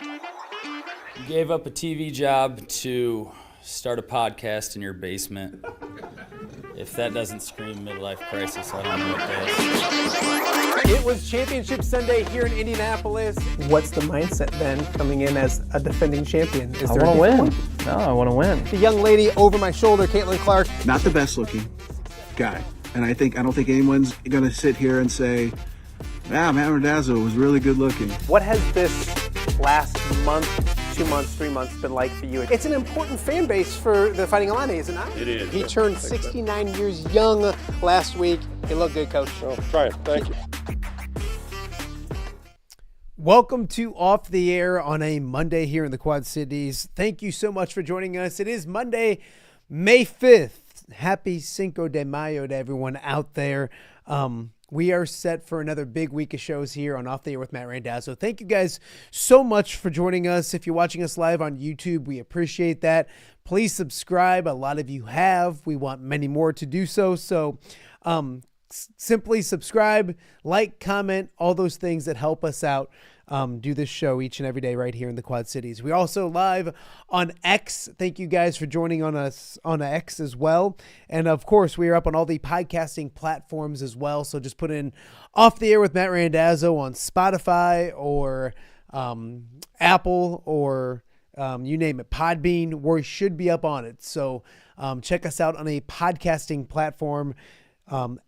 You gave up a TV job to start a podcast in your basement. If that doesn't scream midlife crisis, I don't know what does. It was Championship Sunday here in Indianapolis. What's the mindset then coming in as a defending champion? I want to win. No, I want to win. The young lady over my shoulder, Caitlin Clark. Not the best looking guy. And I don't think anyone's going to sit here and say, Matt Randazzo was really good looking. What has this last month, 2 months, 3 months been like for you? It's an important fan base for the Fighting Illini, is it not? It is. He turned 69 years young last week. He looked good, Coach. Oh, try it. Thank you. Welcome to Off the Air on a Monday here in the Quad Cities. Thank you so much for joining us. It is Monday, May 5th. Happy Cinco de Mayo to everyone out there. We are set for another big week of shows here on Off the Air with Matt Randazzo. Thank you guys so much for joining us. If you're watching us live on YouTube, we appreciate that. Please subscribe. A lot of you have. We want many more to do so. So simply subscribe, like, comment, all those things that help us out. Do this show each and every day right here in the Quad Cities. We're also live on X. Thank you guys for joining on us on X as well. And of course, we are up on all the podcasting platforms as well. So just put in Off the Air with Matt Randazzo on Spotify or Apple or you name it, Podbean, we should be up on it. So check us out on a podcasting platform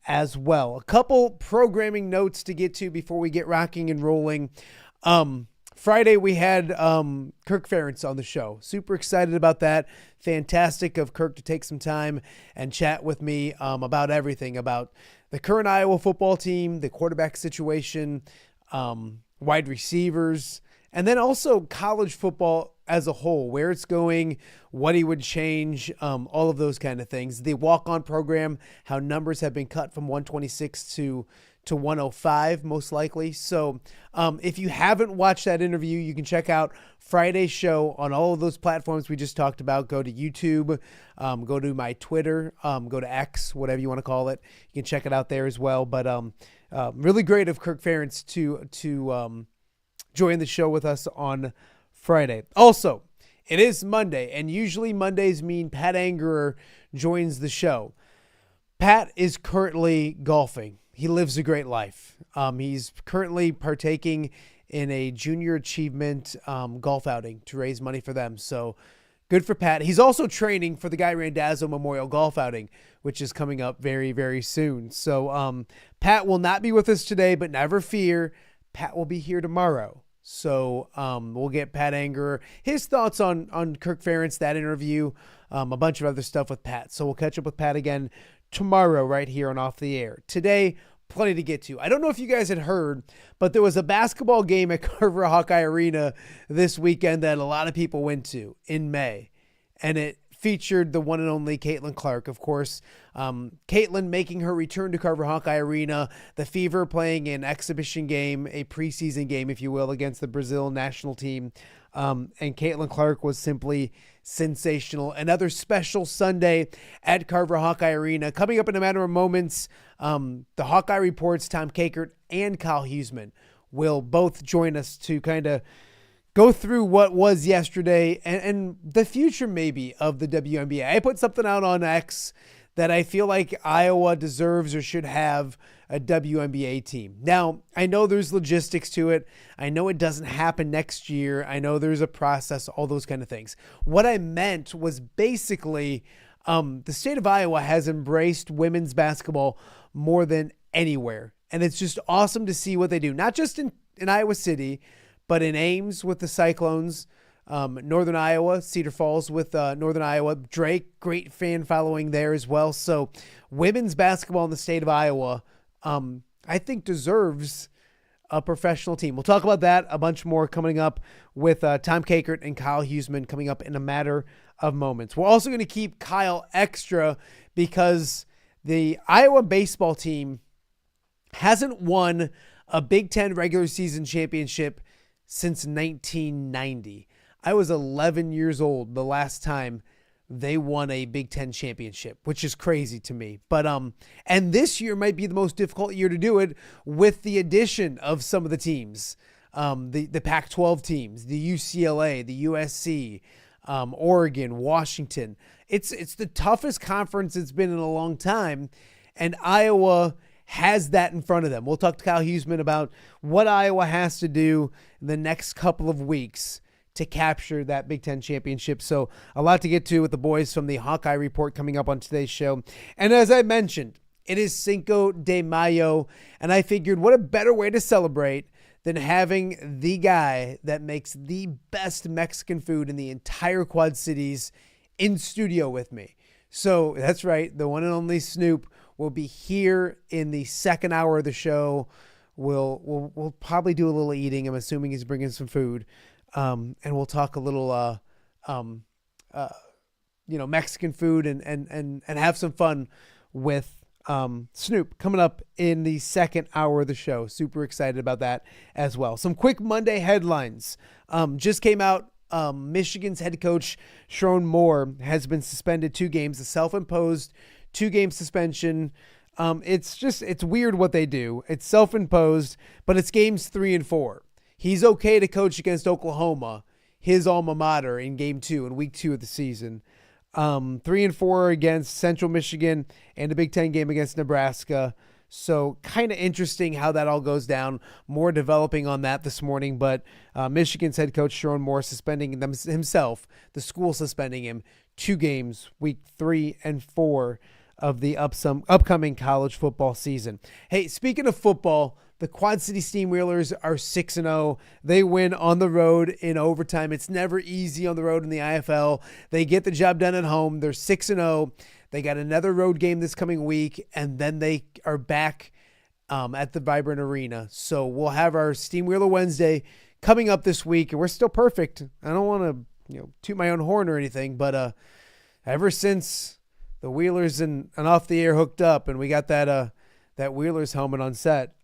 as well. A couple programming notes to get to before we get rocking and rolling. Friday we had Kirk Ferentz on the show. Super excited about that. Fantastic of Kirk to take some time and chat with me about everything, about the current Iowa football team, the quarterback situation, wide receivers, and then also college football as a whole, where it's going, what he would change, all of those kind of things. The walk-on program, how numbers have been cut from 126 to 105 most likely. So if you haven't watched that interview, you can check out Friday's show on all of those platforms we just talked about. Go to YouTube, go to my Twitter, go to X, whatever you want to call it. You can check it out there as well. But really great of Kirk Ferentz to join the show with us on Friday. Also, it is Monday, and usually Mondays mean Pat Angerer joins the show. Pat is currently golfing. He lives a great life. He's currently partaking in a junior achievement golf outing to raise money for them. So good for Pat. He's also training for the Guy Randazzo Memorial Golf Outing, which is coming up very, very soon. So Pat will not be with us today, but never fear. Pat will be here tomorrow. So we'll get Pat Angerer, his thoughts on Kirk Ferentz, that interview, a bunch of other stuff with Pat. So we'll catch up with Pat again tomorrow right here on Off the Air. Today, plenty to get to. I don't know if you guys had heard, but there was a basketball game at Carver Hawkeye Arena this weekend that a lot of people went to in May. And it featured the one and only Caitlin Clark, of course. Caitlin making her return to Carver Hawkeye Arena. The Fever playing an exhibition game, a preseason game, if you will, against the Brazil national team. And Caitlin Clark was simply sensational. Another special Sunday at Carver Hawkeye Arena. Coming up in a matter of moments, the Hawkeye Report's Tom Kakert and Kyle Huesmann will both join us to kind of go through what was yesterday and the future maybe of the WNBA. I put something out on X that I feel like Iowa deserves or should have a WNBA team. Now, I know there's logistics to it. I know it doesn't happen next year. I know there's a process, all those kind of things. What I meant was basically the state of Iowa has embraced women's basketball more than anywhere. And it's just awesome to see what they do, not just in Iowa City, but in Ames with the Cyclones, Northern Iowa, Cedar Falls with Northern Iowa, Drake, great fan following there as well. So women's basketball in the state of Iowa, I think deserves a professional team. We'll talk about that, a bunch more coming up with Tom Kakert and Kyle Huesmann coming up in a matter of moments. We're also going to keep Kyle extra because the Iowa baseball team hasn't won a Big Ten regular season championship since 1990. I was 11 years old the last time they won a Big Ten championship, which is crazy to me. But and this year might be the most difficult year to do it with the addition of some of the teams. the Pac-12 teams, the UCLA, the USC, Oregon, Washington. It's the toughest conference it's been in a long time, and Iowa has that in front of them. We'll talk to Kyle Huesmann about what Iowa has to do in the next couple of weeks to capture that Big Ten championship. So a lot to get to with the boys from the Hawkeye Report coming up on today's show. And as I mentioned, it is Cinco de Mayo, and I figured what a better way to celebrate than having the guy that makes the best Mexican food in the entire Quad Cities in studio with me. So that's right, the one and only Snoop will be here in the second hour of the show. We'll probably do a little eating. I'm assuming he's bringing some food. And we'll talk a little, Mexican food and have some fun with Snoop coming up in the second hour of the show. Super excited about that as well. Some quick Monday headlines just came out. Michigan's head coach Sharon Moore has been suspended 2 games, a self-imposed 2-game suspension. It's weird what they do. It's self-imposed, but it's games 3 and 4. He's okay to coach against Oklahoma, his alma mater, in game 2 in week 2 of the season. 3 and 4 against Central Michigan and a Big Ten game against Nebraska. So kind of interesting how that all goes down. More developing on that this morning, but Michigan's head coach Sharon Moore suspending himself, the school suspending him 2 games, week 3 and 4 of the upcoming college football season. Hey, speaking of football, the Quad City Steamwheelers are 6-0. They win on the road in overtime. It's never easy on the road in the IFL. They get the job done at home. They're 6-0. They got another road game this coming week, and then they are back at the Vibrant Arena. So we'll have our Steamwheeler Wednesday coming up this week, and we're still perfect. I don't want to toot my own horn or anything, but ever since the Wheelers and Off the Air hooked up and we got that Wheelers helmet on set,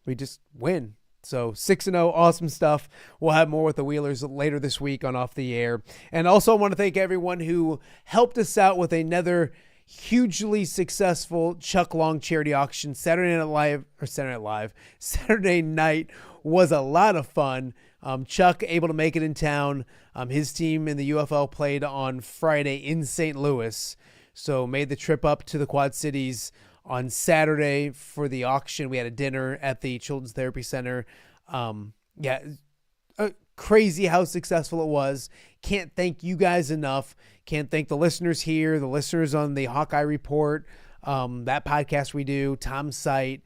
we just win. So 6-0, awesome stuff. We'll have more with the Wheelers later this week on Off the Air. And also I want to thank everyone who helped us out with another hugely successful Chuck Long charity auction. Saturday night was a lot of fun. Chuck able to make it in town. His team in the UFL played on Friday in St. Louis. So made the trip up to the Quad Cities on Saturday for the auction. We had a dinner at the Children's Therapy Center. Crazy how successful it was. Can't thank you guys enough. Can't thank the listeners here, the listeners on the Hawkeye Report, that podcast we do, Tom's site,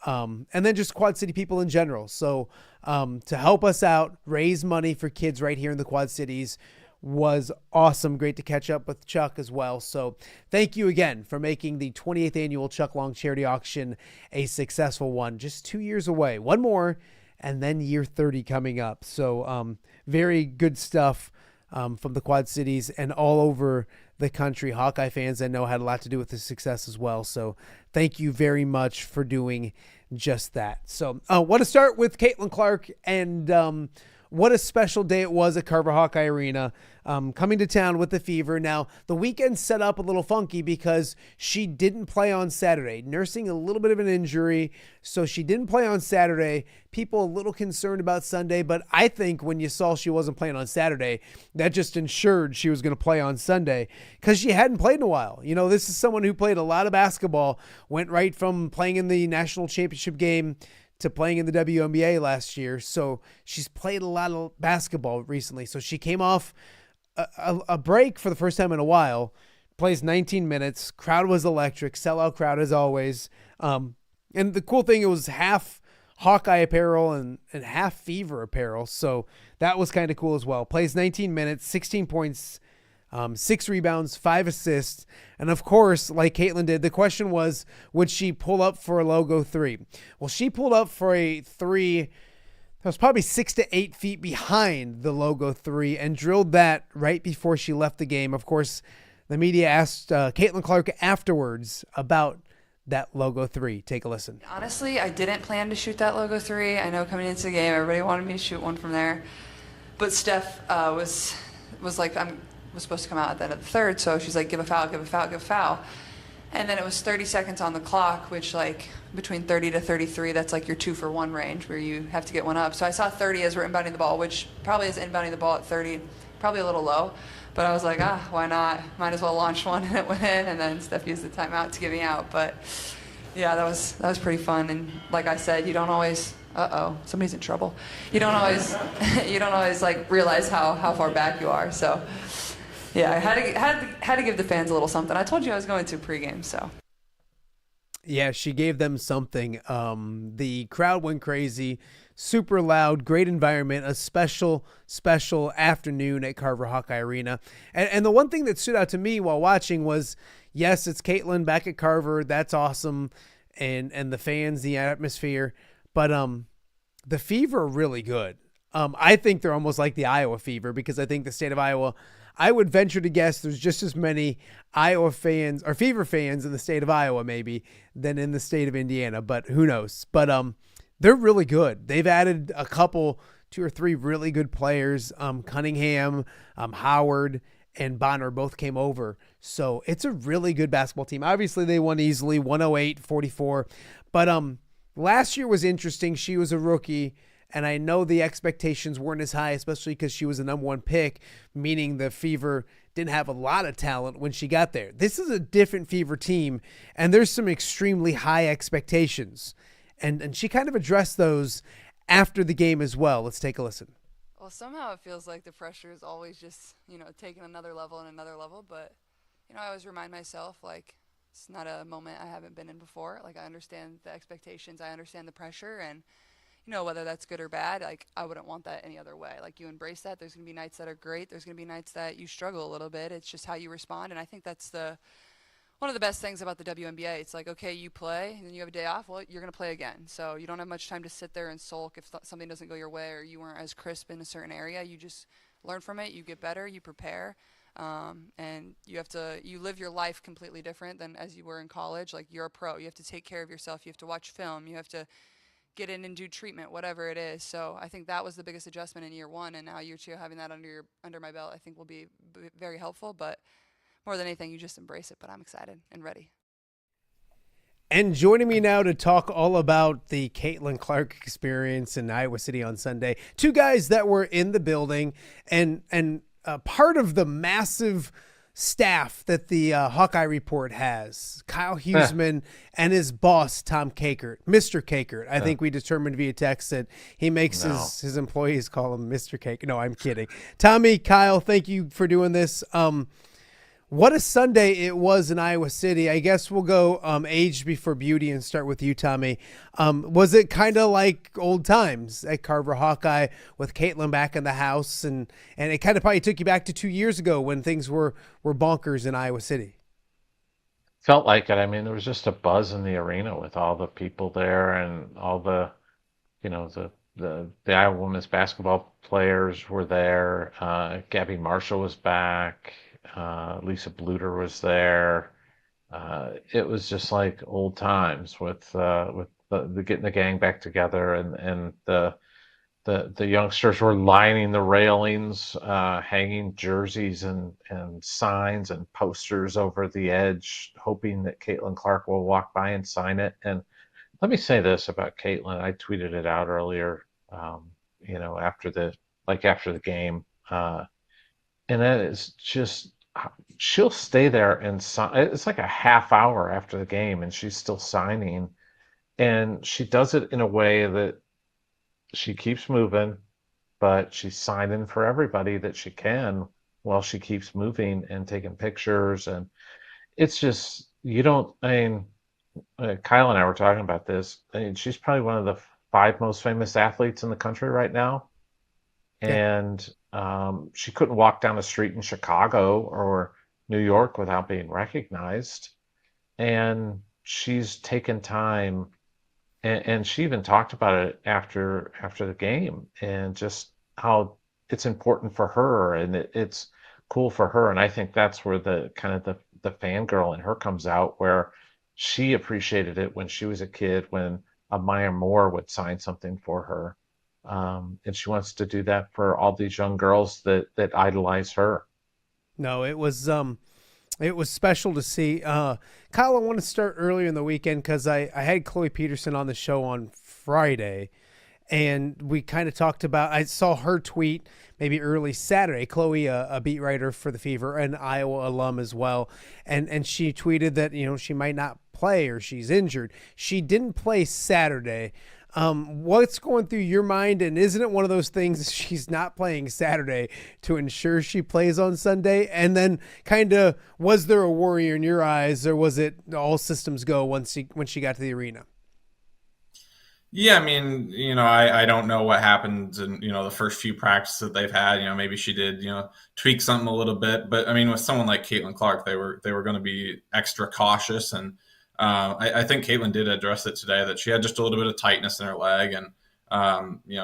and then just Quad City people in general. So to help us out, raise money for kids right here in the Quad Cities was awesome. Great to catch up with Chuck as well. So thank you again for making the 28th annual Chuck Long charity auction a successful one. Just 2 years away. One more, and then year 30 coming up. So very good stuff from the Quad Cities and all over the country. Hawkeye fans I know had a lot to do with the success as well. So thank you very much for doing just that. So I want to start with Caitlin Clark and what a special day it was at Carver Hawkeye Arena, coming to town with the fever. Now, the weekend set up a little funky because she didn't play on Saturday, nursing a little bit of an injury, so she didn't play on Saturday. People a little concerned about Sunday, but I think when you saw she wasn't playing on Saturday, that just ensured she was going to play on Sunday because she hadn't played in a while. You know, this is someone who played a lot of basketball, went right from playing in the national championship game to playing in the WNBA last year. So she's played a lot of basketball recently. So she came off a break for the first time in a while, plays 19 minutes. Crowd was electric, sellout crowd as always. And the cool thing, it was half Hawkeye apparel and half Fever apparel. So that was kind of cool as well. Plays 19 minutes, 16 points, 6 rebounds, 5 assists. And of course, like Caitlin did, the question was, would she pull up for a logo 3? Well, she pulled up for a 3 that was probably 6 to 8 feet behind the logo 3 and drilled that right before she left the game. Of course, the media asked Caitlin Clark afterwards about that logo 3. Take a listen. Honestly, I didn't plan to shoot that logo 3. I know coming into the game, everybody wanted me to shoot one from there. But Steph was like, was supposed to come out at the end of the third, so she's like, give a foul, give a foul, give a foul. And then it was 30 seconds on the clock, which like between 30 to 33, that's like your 2-for-1 range where you have to get one up. So I saw 30 as we're inbounding the ball, which probably is inbounding the ball at 30, probably a little low. But I was like, why not? Might as well launch one, and it went in. And then Steph used the timeout to get me out. But yeah, that was pretty fun. And like I said, you don't always. Somebody's in trouble. You don't always like realize how far back you are. So yeah, I had to give the fans a little something. I told you I was going to pregame, so. Yeah, she gave them something. The crowd went crazy, super loud, great environment, a special afternoon at Carver Hawkeye Arena. And the one thing that stood out to me while watching was, yes, it's Caitlin back at Carver. That's awesome. And the fans, the atmosphere. But the Fever are really good. I think they're almost like the Iowa Fever, because I think the state of Iowa, I would venture to guess there's just as many Iowa fans or Fever fans in the state of Iowa maybe than in the state of Indiana, but who knows? But they're really good. They've added a couple, 2 or 3 really good players. Cunningham, Howard, and Bonner both came over. So it's a really good basketball team. Obviously they won easily, 108-44. But last year was interesting. She was a rookie. And I know the expectations weren't as high, especially because she was a number 1 pick, meaning the Fever didn't have a lot of talent when she got there. This is a different Fever team, and there's some extremely high expectations. And she kind of addressed those after the game as well. Let's take a listen. Well, somehow it feels like the pressure is always just, taking another level and another level. But, I always remind myself, like, it's not a moment I haven't been in before. Like, I understand the expectations. I understand the pressure. And, whether that's good or bad, like, I wouldn't want that any other way. Like, you embrace that. There's going to be nights that are great. There's going to be nights that you struggle a little bit. It's just how you respond. And I think that's one of the best things about the WNBA. It's like, okay, you play, and then you have a day off. Well, you're going to play again. So you don't have much time to sit there and sulk if something doesn't go your way or you weren't as crisp in a certain area. You just learn from it. You get better. You prepare. And you live your life completely different than as you were in college. Like, you're a pro. You have to take care of yourself. You have to watch film. You have to get in and do treatment, whatever it is. So I think that was the biggest adjustment in year 1, and now year 2, having that under my belt, I think will be very helpful. But more than anything, you just embrace it. But I'm excited and ready. And joining me now to talk all about the Caitlin Clark experience in Iowa City on Sunday, 2 guys that were in the building and part of the massive staff that the Hawkeye Report has, Kyle Huesmann and his boss, Tom Kakert, Mr. Kakert. I think we determined via text that he makes his employees call him Mr. Kakert. No, I'm kidding. Tommy, Kyle, thank you for doing this. What a Sunday it was in Iowa City. I guess we'll go age before beauty and start with you, Tommy. Was it kind of like old times at Carver Hawkeye with Caitlin back in the house? And it kind of probably took you back to 2 years ago when things were bonkers in Iowa City. Felt like it. I mean, there was just a buzz in the arena with all the people there and all the Iowa women's basketball players were there. Gabby Marshall was back. Lisa Bluter was there. It was just like old times with the getting the gang back together, and the youngsters were lining the railings, hanging jerseys and signs and posters over the edge, hoping that Caitlin Clark will walk by and sign it. And let me say this about Caitlin. I tweeted it out earlier, after the game. And that is just, she'll stay there and sign. It's like a half hour after the game and she's still signing. And she does it in a way that she keeps moving, but she's signing for everybody that she can while she keeps moving and taking pictures. And it's just, Kyle and I were talking about this. I mean, she's probably one of the 5 most famous athletes in the country right now. And she couldn't walk down the street in Chicago or New York without being recognized. And she's taken time, and she even talked about it after the game, and just how it's important for her and it's cool for her. And I think that's where the kind of the fangirl in her comes out, where she appreciated it when she was a kid, when a Maya Moore would sign something for her. And she wants to do that for all these young girls that idolize her. No, it was It was special to see. Kyle, I want to start earlier in the weekend because I had Chloe Peterson on the show on Friday, and we kind of talked about, I saw her tweet maybe early Saturday. Chloe, a beat writer for the Fever, an Iowa alum as well, and she tweeted that, she might not play or she's injured. She didn't play Saturday. What's going through your mind, and isn't it one of those things, she's not playing Saturday to ensure she plays on Sunday? And then kind of, was there a worry in your eyes, or was it all systems go when she got to the arena? Yeah, I mean, I don't know what happened in, the first few practices that they've had. Maybe she did, tweak something a little bit. But, I mean, with someone like Caitlin Clark, they were going to be extra cautious. And I think Caitlin did address it today, that she had just a little bit of tightness in her leg. And,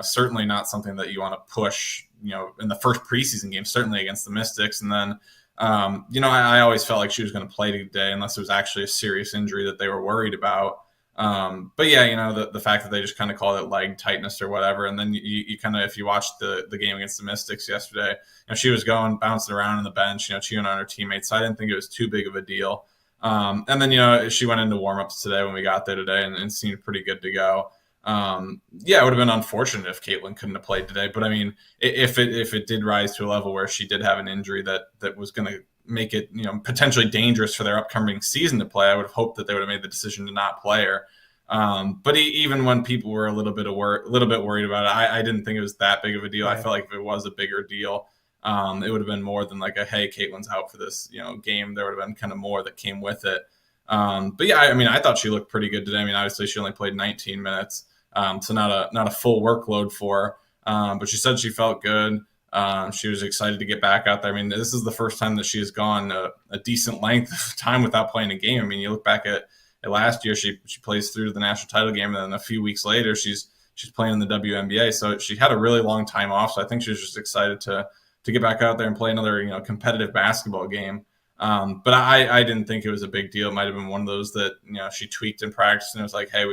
certainly not something that you want to push, in the first preseason game, certainly against the Mystics. And then, I always felt like she was going to play today unless it was actually a serious injury that they were worried about. But yeah, the fact that they just kind of called it leg tightness or whatever. And then you kind of, if you watched the game against the Mystics yesterday, she was bouncing around on the bench, cheering on her teammates. So I didn't think it was too big of a deal. And then, she went into warmups today when we got there today and seemed pretty good to go. Yeah, it would have been unfortunate if Caitlin couldn't have played today. But I mean, if it did rise to a level where she did have an injury that was going to make it, potentially dangerous for their upcoming season to play, I would have hoped that they would have made the decision to not play her. But even when people were a little bit worried about it, I didn't think it was that big of a deal. Yeah. I felt like if it was a bigger deal, it would have been more than like hey, Caitlin's out for this, game. There would have been kind of more that came with it. But yeah, I mean, I thought she looked pretty good today. I mean, obviously she only played 19 minutes, so not a full workload for her. But she said she felt good. She was excited to get back out there. I mean, this is the first time that she has gone a decent length of time without playing a game. I mean, you look back at last year, she plays through the national title game, and then a few weeks later, she's playing in the WNBA. So she had a really long time off. So I think she was just excited to get back out there and play another competitive basketball game. But I didn't think it was a big deal. It might have been one of those that she tweaked in practice, and it was like, hey,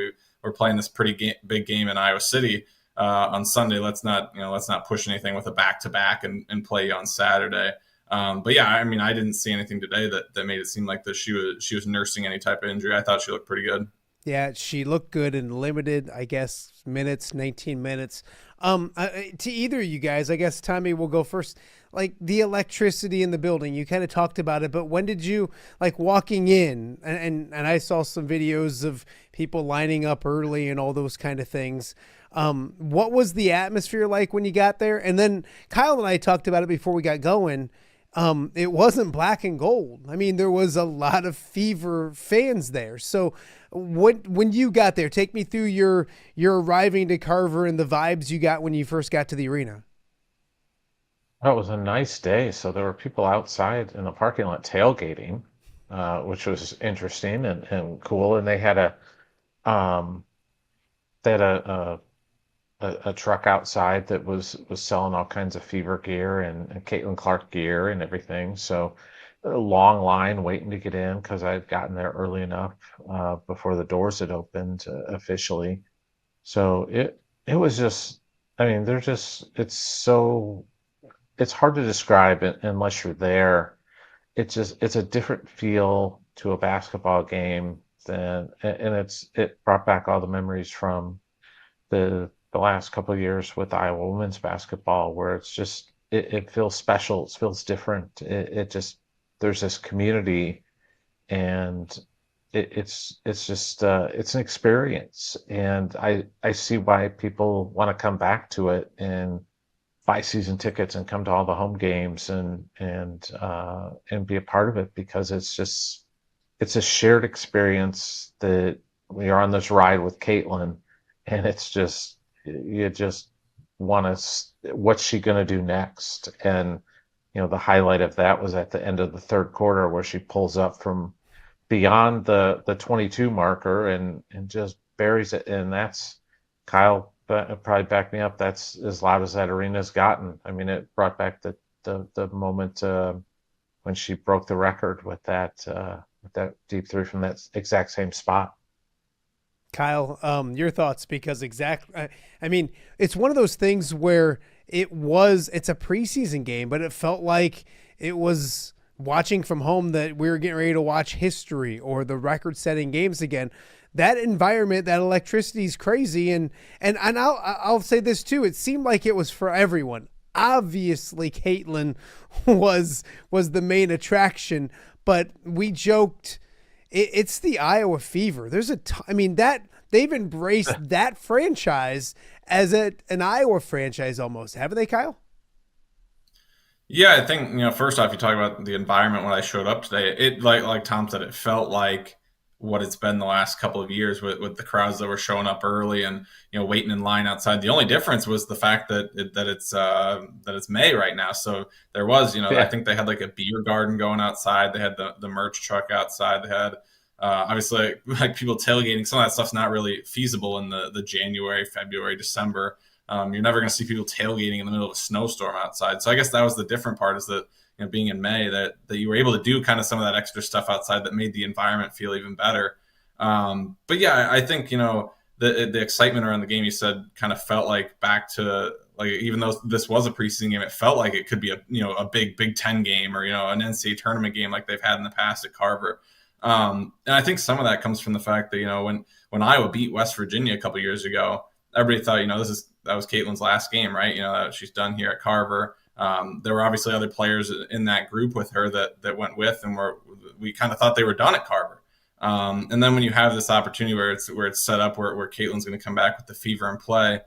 we're playing this pretty big game in Iowa City on Sunday. Let's not push anything with a back-to-back and play on Saturday. But yeah, I mean, I didn't see anything today that made it seem like that she was nursing any type of injury. I thought she looked pretty good. Yeah, she looked good in limited, I guess, minutes, 19 minutes. To either of you guys, I guess, Tommy, will go first. Like the electricity in the building, you kind of talked about it, but when did you, like, walking in, and I saw some videos of people lining up early and all those kind of things. What was the atmosphere like when you got there? And then Kyle and I talked about it before we got going. It wasn't black and gold. I mean, there was a lot of Fever fans there. So when you got there, take me through your arriving to Carver and the vibes you got when you first got to the arena. Well, it was a nice day, so there were people outside in the parking lot tailgating, which was interesting and cool. And they had a truck outside that was selling all kinds of Fever gear and Caitlin Clark gear and everything. So a long line waiting to get in because I had gotten there early enough before the doors had opened officially. So it was just, I mean, it's hard to describe it unless you're there. It's a different feel to a basketball game and it brought back all the memories from the last couple of years with Iowa women's basketball, where it's just it feels special, it feels different. There's this community, and it's an experience, and I see why people want to come back to it and buy season tickets and come to all the home games and be a part of it, because it's a shared experience that we are on this ride with Caitlin, and it's just, you just want to, what's she going to do next? And, the highlight of that was at the end of the third quarter where she pulls up from beyond the 22 marker and just buries it. And that's, Kyle probably back me up, that's as loud as that arena's gotten. I mean, it brought back the moment when she broke the record with that deep three from that exact same spot. Kyle, your thoughts, because I mean, it's one of those things where it's a preseason game, but it felt like it was watching from home that we were getting ready to watch history or the record-setting games again. That environment, that electricity is crazy. And I'll say this too. It seemed like it was for everyone. Obviously, Caitlin was the main attraction, but we joked it's the Iowa fever. There's that they've embraced that franchise as an Iowa franchise almost, haven't they, Kyle? Yeah, I think, first off, you talk about the environment when I showed up today. It like Tom said, it felt like what it's been the last couple of years with the crowds that were showing up early and waiting in line outside. The only difference was the fact that it's May right now. So there was I think they had like a beer garden going outside. They had the merch truck outside. They had obviously like people tailgating. Some of that stuff's not really feasible in the January, February, December. You're never going to see people tailgating in the middle of a snowstorm outside. So I guess that was the different part, is that being in May, that you were able to do kind of some of that extra stuff outside that made the environment feel even better. But yeah, I think the excitement around the game, you said, kind of felt like back to, like, even though this was a preseason game, it felt like it could be a big Big Ten game or an NCAA tournament game like they've had in the past at Carver. And I think some of that comes from the fact that when Iowa beat West Virginia a couple years ago, everybody thought that was Caitlin's last game, right? She's done here at Carver. There were obviously other players in that group with her that went with, and we kind of thought they were done at Carver. And then when you have this opportunity where it's set up where Caitlin's going to come back with the fever and play,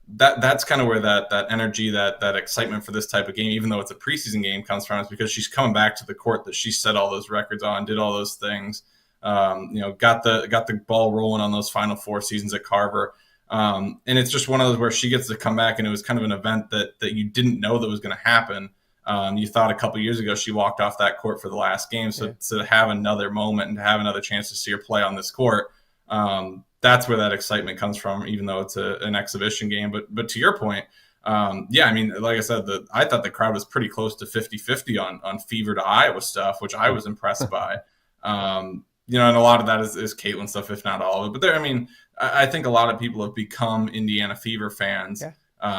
that's kind of where that energy, that excitement for this type of game, even though it's a preseason game, comes from, is because she's coming back to the court that she set all those records on, did all those things, got the ball rolling on those Final Four seasons at Carver. And it's just one of those where she gets to come back, and it was kind of an event that you didn't know that was going to happen. You thought a couple of years ago she walked off that court for the last game. So to have another moment and to have another chance to see her play on this court, that's where that excitement comes from, even though it's an exhibition game. But to your point, like I said, I thought the crowd was pretty close to 50-50 on fever to Iowa stuff, which I was impressed by. And a lot of that is Caitlin stuff, if not all of it. But I think a lot of people have become Indiana Fever fans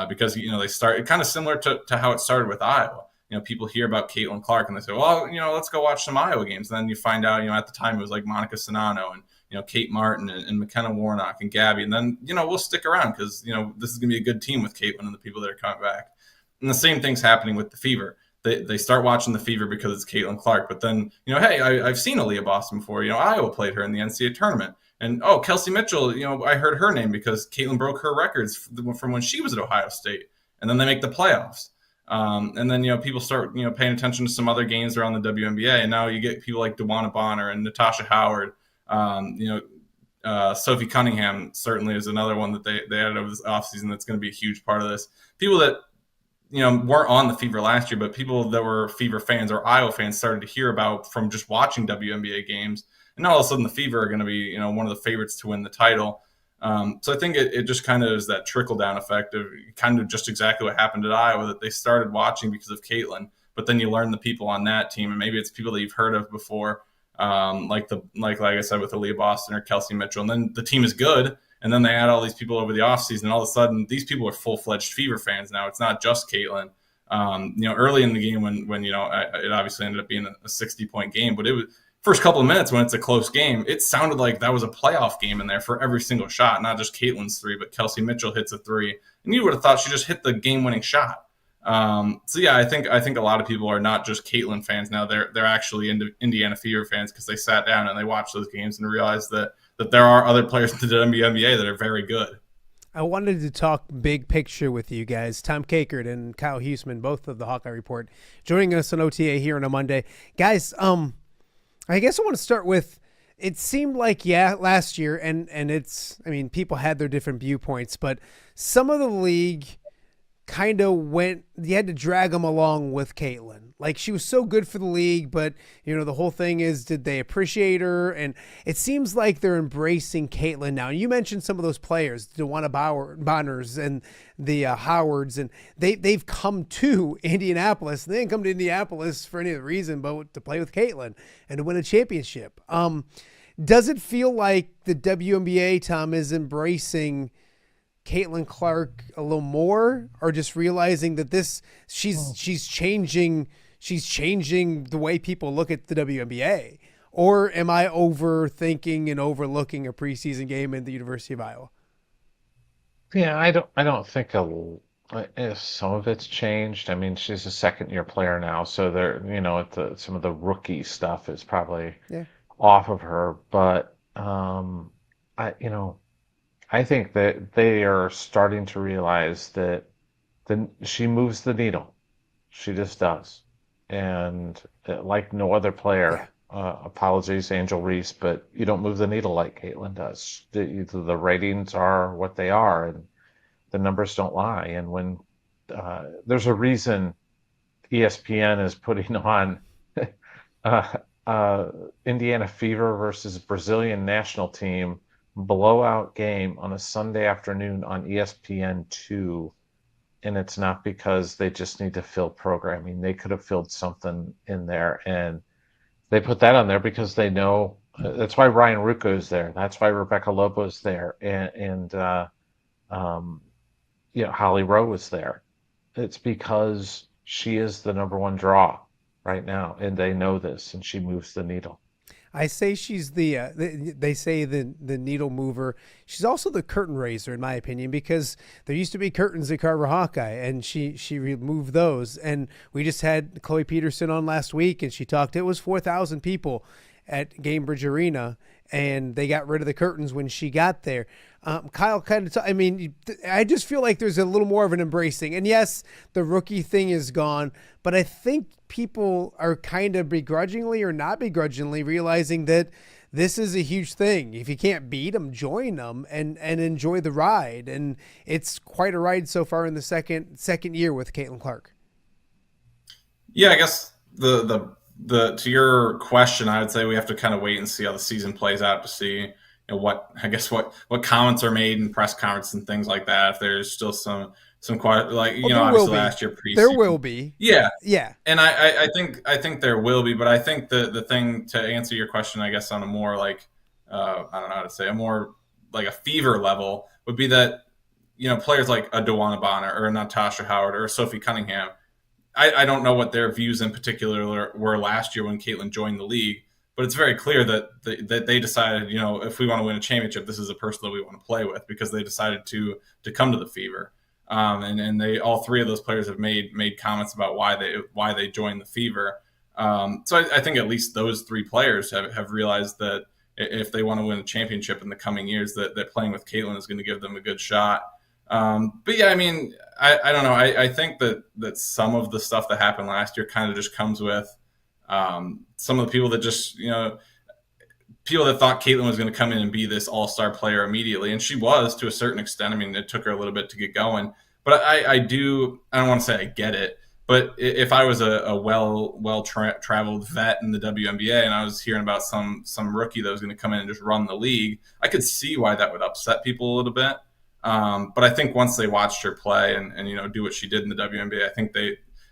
because, they start kind of similar to how it started with Iowa. People hear about Caitlin Clark and they say, well, let's go watch some Iowa games. And then you find out, at the time it was like Monica Sonano and, Kate Martin and McKenna Warnock and Gabby. And then, we'll stick around because, this is going to be a good team with Caitlin and the people that are coming back. And the same thing's happening with the Fever. They start watching the Fever because it's Caitlin Clark. But then, hey, I've seen Aaliyah Boston before. Iowa played her in the NCAA tournament. And, Kelsey Mitchell, I heard her name because Caitlin broke her records from when she was at Ohio State. And then they make the playoffs. And then, people start, paying attention to some other games around the WNBA. And now you get people like DeWanna Bonner and Natasha Howard. Sophie Cunningham certainly is another one that they added over this offseason that's going to be a huge part of this. People that, weren't on the Fever last year, but people that were Fever fans or Iowa fans started to hear about from just watching WNBA games. And now all of a sudden the Fever are going to be, one of the favorites to win the title. So I think it just kind of is that trickle-down effect of kind of just exactly what happened at Iowa, that they started watching because of Caitlin, but then you learn the people on that team, and maybe it's people that you've heard of before, like I said, with Aaliyah Boston or Kelsey Mitchell, and then the team is good, and then they add all these people over the offseason, and all of a sudden these people are full-fledged Fever fans now. It's not just Caitlin. Early in the game when it obviously ended up being a 60-point game, but it was first couple of minutes when it's a close game, it sounded like that was a playoff game in there for every single shot, not just Caitlin's three, but Kelsey Mitchell hits a three, and you would have thought she just hit the game-winning shot. So yeah, I think a lot of people are not just Caitlin fans now; they're actually Indiana Fever fans because they sat down and they watched those games and realized that there are other players in the WNBA that are very good. I wanted to talk big picture with you guys. Tom Kakert and Kyle Huesmann, both of the Hawkeye Report, joining us on OTA here on a Monday. Guys, I guess I want to start with, it seemed like, last year, and people had their different viewpoints, but some of the league kind of you had to drag them along with Caitlin. Like, she was so good for the league, but, the whole thing is, did they appreciate her? And it seems like they're embracing Caitlin now. And you mentioned some of those players, DeWanna Bonners and the Howards, and they've come to Indianapolis. They didn't come to Indianapolis for any other reason but to play with Caitlin and to win a championship. Does it feel like the WNBA, Tom, is embracing Caitlin Clark a little more, or just realizing that she's changing she's changing the way people look at the WNBA? Or am I overthinking and overlooking a preseason game in the University of Iowa? Yeah, I don't think some of it's changed. I mean, she's a second year player now, so some of the rookie stuff is probably Yeah. off of her. But I you know I think that they are starting to realize that she moves the needle. She just does. And like no other Yeah. player, apologies, Angel Reese, but you don't move the needle like Caitlin does. The ratings are what they are, and the numbers don't lie. And when there's a reason ESPN is putting on uh, Indiana Fever versus Brazilian national team blowout game on a Sunday afternoon on ESPN2, and it's not because they just need to fill programming. They could have filled something in there, and they put that on there because they know that's why Ryan Rucco is there. That's why Rebecca Lobo's there, and um, Holly Rowe was there. It's because she is the number one draw right now, and they know this, and she moves the needle. I say she's they say the needle mover. She's also the curtain raiser, in my opinion, because there used to be curtains at Carver Hawkeye, and she removed those. And we just had Chloe Peterson on last week, and she talked. It was 4,000 people at Gamebridge Arena, and they got rid of the curtains when she got there. Kyle I just feel like there's a little more of an embracing. And yes, the rookie thing is gone, but I think people are kind of begrudgingly or not begrudgingly realizing that this is a huge thing. If you can't beat them, join them and enjoy the ride. And it's quite a ride so far in the second year with Caitlin Clark. Yeah, I guess the to your question, I would say we have to kind of wait and see how the season plays out to see what comments are made in press conference and things like that. If there's still some quite obviously last year preseason. There will be. Yeah. And I think there will be, but I think the thing to answer your question, I guess on a more like I don't know how to say, a more like a fever level would be that players like a DeWanna Bonner or a Natasha Howard or a Sophie Cunningham, I don't know what their views in particular were last year when Caitlin joined the league, but it's very clear that they decided, if we want to win a championship, this is a person that we want to play with, because they decided to come to the Fever. And they all three of those players have made comments about why they joined the Fever. So I think at least those three players have realized that if they want to win a championship in the coming years, that playing with Caitlin is going to give them a good shot. But yeah, I mean, I don't know. I think that some of the stuff that happened last year kind of just comes with some of the people that just, people that thought Caitlin was going to come in and be this all-star player immediately. And she was, to a certain extent. I mean, it took her a little bit to get going. But I don't want to say I get it. But if I was a well-traveled vet in the WNBA and I was hearing about some rookie that was going to come in and just run the league, I could see why that would upset people a little bit. But I think once they watched her play and do what she did in the WNBA, I think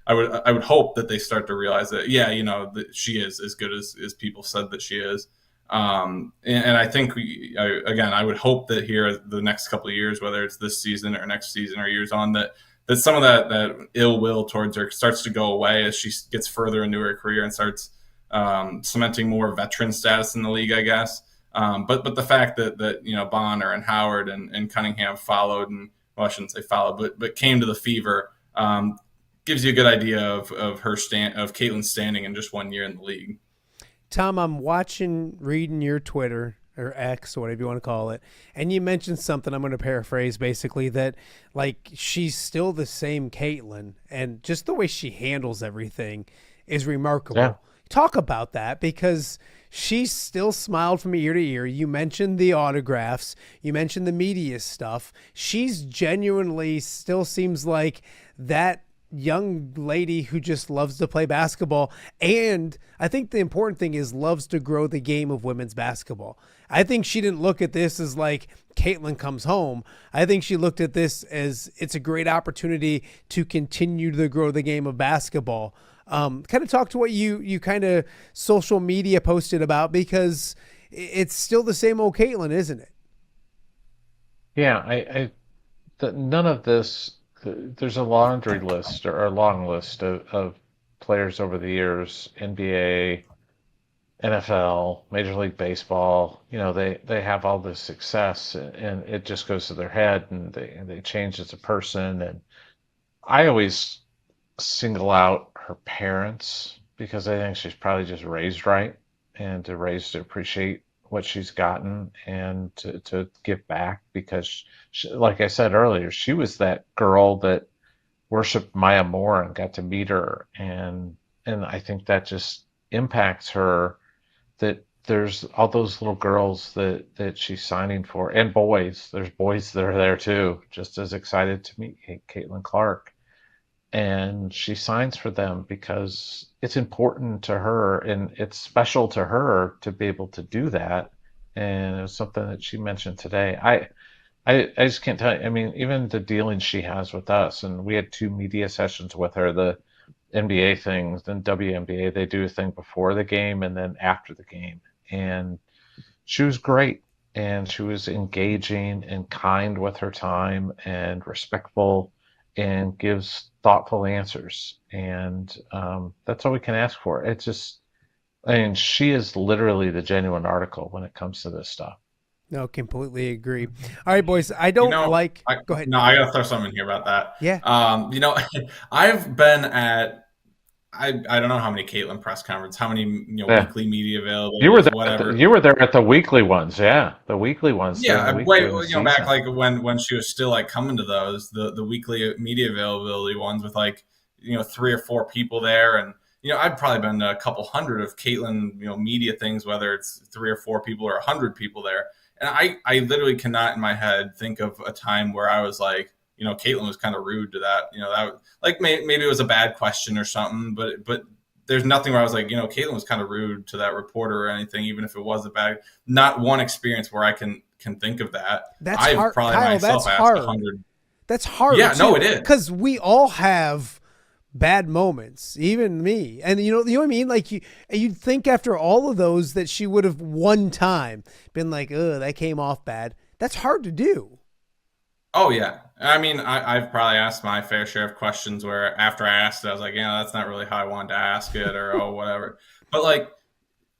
I would hope that they start to realize that that she is as good as people said that she is. And I think I would hope that here the next couple of years, whether it's this season or next season or years on, that some of that ill will towards her starts to go away as she gets further into her career and starts cementing more veteran status in the league, I guess. But the fact that Bonner and Howard and Cunningham followed, and well, I shouldn't say followed, but came to the Fever, gives you a good idea of Caitlin's standing in just 1 year in the league. Tom, I'm reading your Twitter or X or whatever you want to call it, and you mentioned something. I'm going to paraphrase basically that like she's still the same Caitlin, and just the way she handles everything is remarkable. Yeah. Talk about that, because she still smiled from ear to ear. You mentioned the autographs. You mentioned the media stuff. She's genuinely still seems like that young lady who just loves to play basketball. And I think the important thing is loves to grow the game of women's basketball. I think she didn't look at this as like Caitlin comes home. I think she looked at this as it's a great opportunity to continue to grow the game of basketball. Kind of talk to what you kind of social media posted about, because it's still the same old Caitlin, isn't it? Yeah, none of this. There's a laundry list or a long list of players over the years, NBA, NFL, Major League Baseball, they have all this success and it just goes to their head and they change as a person. And I always single out her parents because I think she's probably just raised right and raised to appreciate what she's gotten and to give back because like I said earlier, she was that girl that worshiped Maya Moore and got to meet her. And I think that just impacts her that there's all those little girls that she's signing for and boys. There's boys that are there too, just as excited to meet Caitlin Clark. And she signs for them because it's important to her and it's special to her to be able to do that. And it was something that she mentioned today. I just can't tell you. I mean, even the dealings she has with us, and we had 2 media sessions with her, the NBA things, then WNBA, they do a thing before the game and then after the game. And she was great. And she was engaging and kind with her time and respectful and gives thoughtful answers. And that's all we can ask for. It's just, I mean, she is literally the genuine article when it comes to this stuff. No, completely agree. All right, boys. I don't go ahead. No, I gotta throw something here about that. Yeah. I've been at I don't know how many Caitlin press conferences, how many weekly media available. You were there. Whatever. You were there at the weekly ones, yeah. The weekly ones. Yeah, back like when she was still like coming to those the weekly media availability ones with 3 or 4 people there, and I've probably been to a couple hundred of Caitlin media things, whether it's 3 or 4 people or 100 people there. And I literally cannot in my head think of a time where I was like, Caitlin was kind of rude to that. That like maybe it was a bad question or something, but there's nothing where I was like, Caitlin was kind of rude to that reporter or anything, even if it was a bad. Not one experience where I can think of that. That's hard. Probably Kyle, myself that's asked hard. 100. That's hard. Yeah, too, no, it is because we all have bad moments, even me. And you know what I mean? Like you'd think after all of those that she would have one time been like, "Oh, that came off bad." That's hard to do. Oh yeah. I mean, I've probably asked my fair share of questions where after I asked it, I was like, yeah, that's not really how I wanted to ask it or whatever. But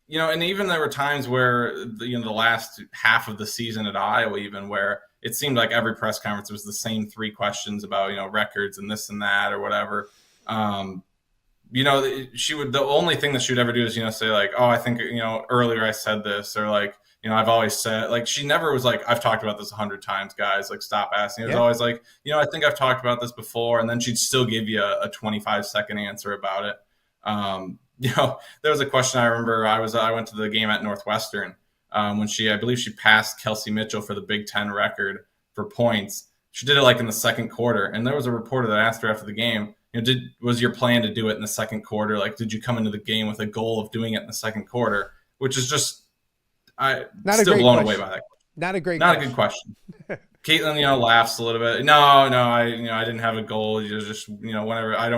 and even there were times where the last half of the season at Iowa, even where it seemed like every press conference was the same 3 questions about, records and this and that or whatever. She would, the only thing that she would ever do is, say like, oh, I think, earlier I said this, or like, I've always said, like, she never was like, I've talked about this 100 times, guys, like, stop asking. It was always like, I think I've talked about this before. And then she'd still give you a 25-second answer about it. There was a question I remember. I went to the game at Northwestern when I believe she passed Kelsey Mitchell for the Big Ten record for points. She did it like in the second quarter. And there was a reporter that asked her after the game, was your plan to do it in the second quarter? Like, did you come into the game with a goal of doing it in the second quarter? Which is just, still blown away by that. Not a good question. Caitlin, laughs a little bit. No, I didn't have a goal. Just, whenever I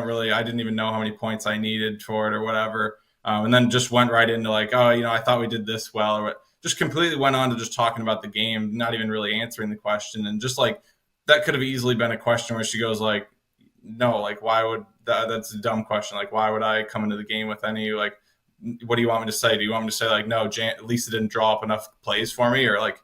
didn't even know how many points I needed for it or whatever. And then just went right into like, oh, I thought we did this well, or just completely went on to just talking about the game, not even really answering the question. And just like, that could have easily been a question where she goes like, no, like, why would that's a dumb question. Like, why would I come into the game with any, like, what do you want me to say? Do you want me to say like, no, Lisa didn't draw up enough plays for me? Or like,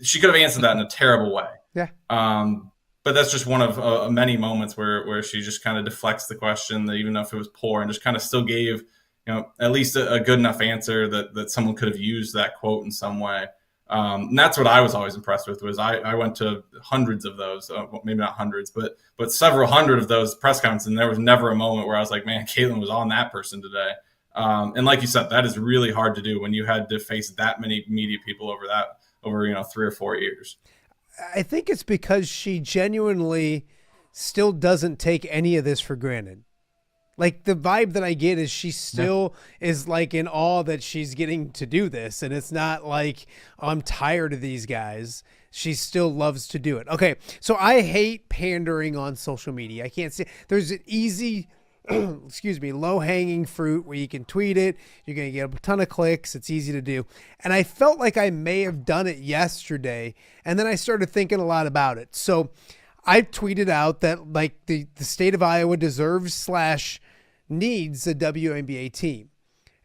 she could have answered that in a terrible way. Yeah. But that's just one of many moments where she just kind of deflects the question, that even if it was poor, and just kind of still gave, at least a good enough answer that someone could have used that quote in some way. And that's what I was always impressed with. Was I went to hundreds of those, maybe not hundreds, but several hundred of those press conferences, and there was never a moment where I was like, man, Caitlin was on that person today. And like you said, that is really hard to do when you had to face that many media people over 3 or 4 years. I think it's because she genuinely still doesn't take any of this for granted. Like, the vibe that I get is she still is like in awe that she's getting to do this. And it's not like, oh, I'm tired of these guys. She still loves to do it. Okay. So I hate pandering on social media. I can't say there's an easy, low hanging fruit where you can tweet it. You're going to get a ton of clicks. It's easy to do. And I felt like I may have done it yesterday. And then I started thinking a lot about it. So I tweeted out that like the state of Iowa deserves / needs a WNBA team.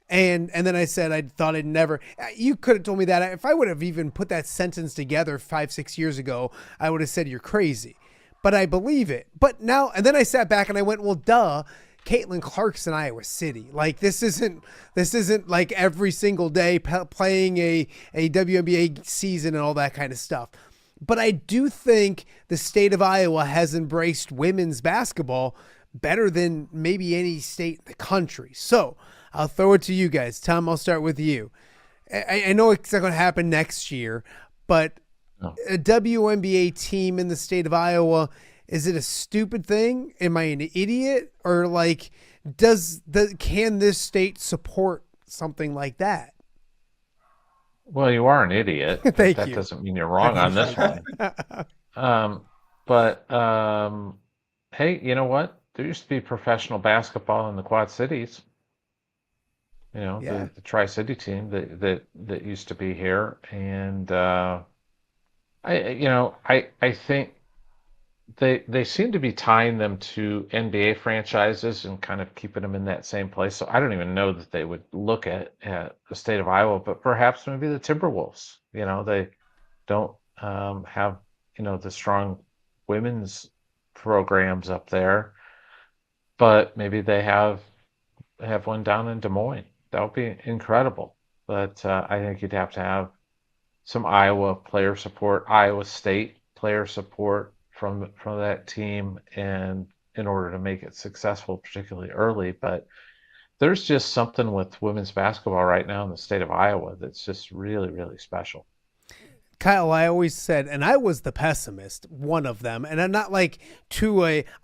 And then I said I thought I'd never. You could have told me that. If I would have even put that sentence together 5-6 years ago, I would have said you're crazy. But I believe it. But now, and then I sat back and I went, well, duh. Caitlin Clark's in Iowa City. Like this isn't like every single day playing a WNBA season and all that kind of stuff. But I do think the state of Iowa has embraced women's basketball better than maybe any state in the country. So I'll throw it to you guys. Tom, I'll start with you. I know it's not going to happen next year, but a WNBA team in the state of Iowa, is it a stupid thing? Am I an idiot? Or like, can this state support something like that? Well, you are an idiot. Thank that you. doesn't mean you're wrong on this one. Hey, you know what? There used to be professional basketball in the Quad Cities. You know, Yeah. the Tri-City team that used to be here, and I think they seem to be tying them to NBA franchises and kind of keeping them in that same place. So I don't even know that they would look at the state of Iowa, but perhaps maybe the Timberwolves. You know, they don't have the strong women's programs up there, but maybe they have one down in Des Moines. That would be incredible. But I think you'd have to have some Iowa player support, Iowa State player support from that team, and in order to make it successful, particularly early. But there's just something with women's basketball right now in the state of Iowa that's just really, really special. Kyle, I always said, and I was the pessimist, one of them, and I'm not like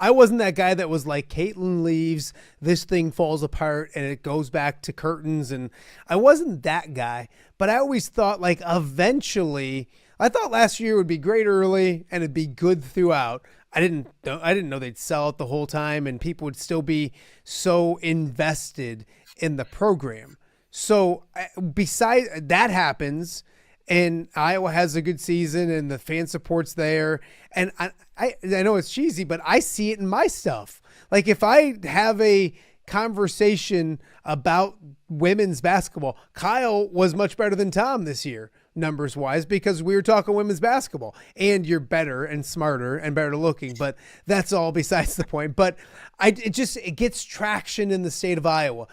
I wasn't that guy that was like, Caitlin leaves, this thing falls apart, and it goes back to curtains, and I wasn't that guy, but I always thought like eventually, I thought last year would be great early, and it'd be good throughout. I didn't know they'd sell it the whole time, and people would still be so invested in the program. So besides that happens, and Iowa has a good season and the fan support's there. And I know it's cheesy, but I see it in my stuff. Like if I have a conversation about women's basketball, Kyle was much better than Tom this year, numbers wise, because we were talking women's basketball, and you're better and smarter and better looking, but that's all besides the point. But it gets traction in the state of Iowa.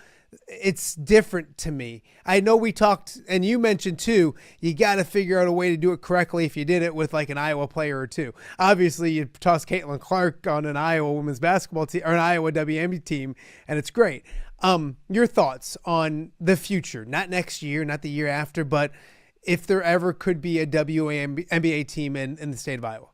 It's different to me. I know we talked, and you mentioned too, you got to figure out a way to do it correctly if you did it with like an Iowa player or two. Obviously, you toss Caitlin Clark on an Iowa women's basketball team or an Iowa WNBA team, and it's great. Your thoughts on the future, not next year, not the year after, but if there ever could be a WNBA team in the state of Iowa?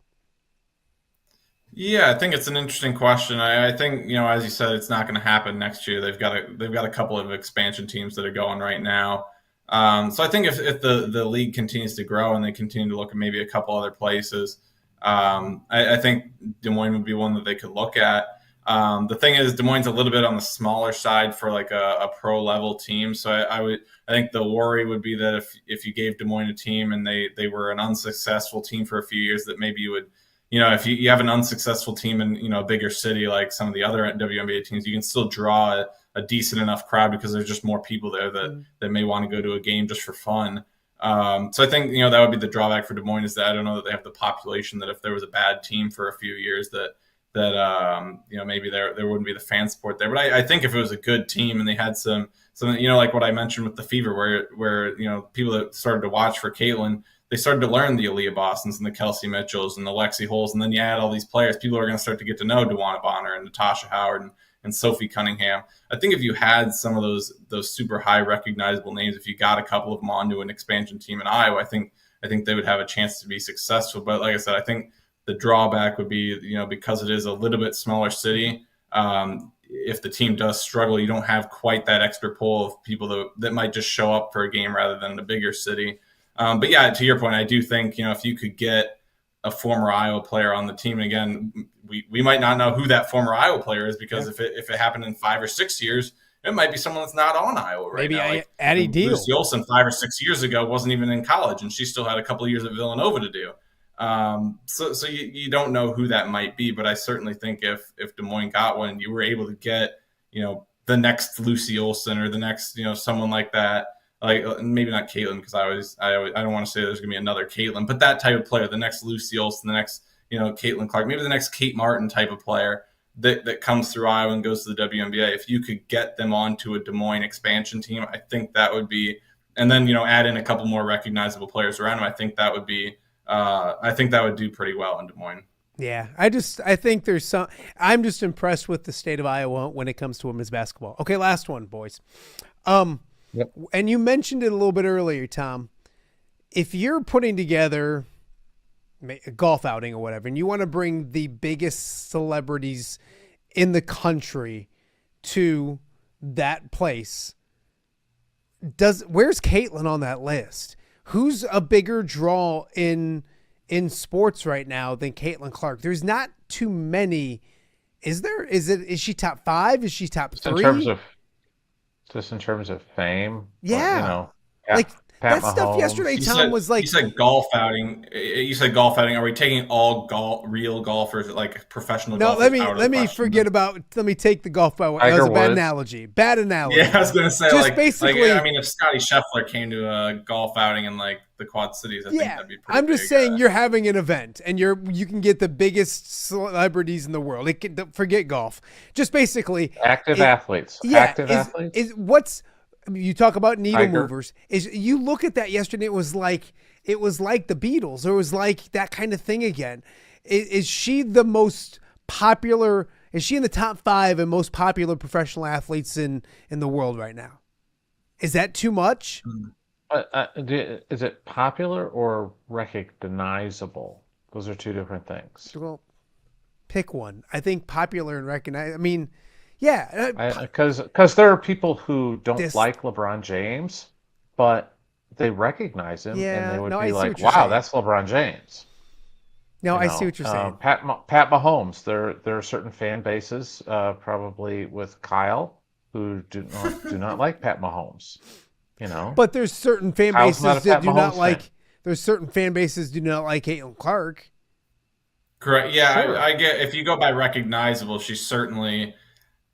Yeah, I think it's an interesting question. I think, as you said, it's not going to happen next year. They've got a couple of expansion teams that are going right now. So I think if the league continues to grow and they continue to look at maybe a couple other places, I think Des Moines would be one that they could look at. The thing is, Des Moines a little bit on the smaller side for like a pro level team. So I think the worry would be that if you gave Des Moines a team and they were an unsuccessful team for a few years, that maybe you would, if you have an unsuccessful team in a bigger city like some of the other WNBA teams, you can still draw a decent enough crowd because there's just more people there that may want to go to a game just for fun. So I think, that would be the drawback for Des Moines, is that I don't know that they have the population that if there was a bad team for a few years that maybe there wouldn't be the fan support there. But I think if it was a good team and they had some like what I mentioned with the Fever, where people that started to watch for Caitlin, they started to learn the Aaliyah Bostons and the Kelsey Mitchells and the Lexi Holes, and then you add all these players, people are going to start to get to know DeWanna Bonner and Natasha Howard and Sophie Cunningham. I think if you had some of those super high recognizable names, if you got a couple of them onto an expansion team in Iowa, I think they would have a chance to be successful. But like I said, I think the drawback would be, because it is a little bit smaller city, if the team does struggle, you don't have quite that extra pull of people that might just show up for a game rather than a bigger city. But yeah, to your point, I do think, if you could get a former Iowa player on the team, and again, we might not know who that former Iowa player is, because if it happened in 5 or 6 years, it might be someone that's not on Iowa right now. Maybe Addie Deal. Lucy Olson 5 or 6 years ago wasn't even in college, and she still had a couple of years at Villanova to do. So you don't know who that might be, but I certainly think if Des Moines got one, you were able to get, the next Lucy Olson or the next, someone like that. Like maybe not Caitlin, because I don't want to say there's going to be another Caitlin, but that type of player, the next Lucy Olson, the next, Caitlin Clark, maybe the next Kate Martin type of player that comes through Iowa and goes to the WNBA. If you could get them onto a Des Moines expansion team, I think that would be, and then, add in a couple more recognizable players around them. I think that would be, I think that would do pretty well in Des Moines. Yeah, I think I'm just impressed with the state of Iowa when it comes to women's basketball. Okay, last one, boys. Yep. And you mentioned it a little bit earlier, Tom. If you're putting together a golf outing or whatever, and you want to bring the biggest celebrities in the country to that place, where's Caitlin on that list? Who's a bigger draw in sports right now than Caitlin Clark? There's not too many. Is there? Is she top 5? Is she top 3? In terms of fame. Yeah. Pat that Mahomes. stuff yesterday, Tom, was like. You said golf outing. Are we taking all real golfers, like professional golfers? No, let me take the golf out. That was a bad analogy. Yeah, I was going to say, just basically. if Scotty Scheffler came to a golf outing in like the Quad Cities, I think that'd be pretty I'm just saying you're having an event and you can get the biggest celebrities in the world. Forget golf. Just basically active athletes. Yeah, active athletes. You talk about needle Tiger. movers. You look at that yesterday. It was like the Beatles. It was like that kind of thing again. Is she the most popular? Is she in the top 5 and most popular professional athletes in the world right now? Is that too much? Is it popular or recognizable? Those are two different things. Well, pick one. I think popular and recognized. I mean, yeah. Because there are people who don't like LeBron James, but they recognize him and they would be like, "Wow, that's LeBron James." No, I see what you're saying. Pat Mahomes. There are certain fan bases, probably with Kyle, who do not like Pat Mahomes. But there's certain fan bases that do not like. Fan. There's certain fan bases do not like Caitlin Clark. Correct. Yeah, sure. I get. If you go by recognizable, she's certainly.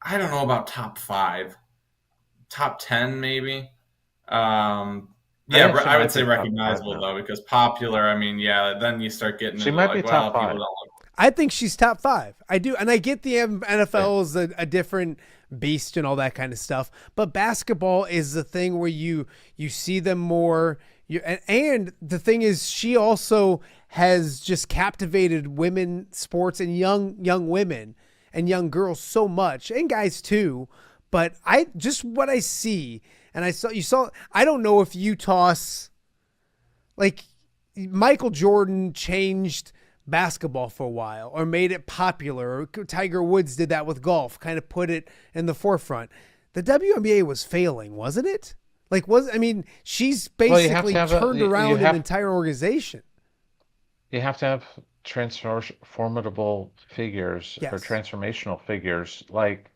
I don't know about top 5, top 10 maybe. I would say recognizable though, because popular. I mean, then you start getting. She might be top 5. I think she's top 5. I do, and I get the NFL is a different beast and all that kind of stuff. But basketball is the thing where you see them more. And the thing is, she also has just captivated women sports and young women and young girls so much, and guys too. But what I see, and you saw. I don't know if you toss, like Michael Jordan changed basketball for a while or made it popular, or Tiger Woods did that with golf, kind of put it in the forefront. The WNBA was failing, wasn't it? She's basically turned around an entire organization. You have to have transformable figures or transformational figures. Like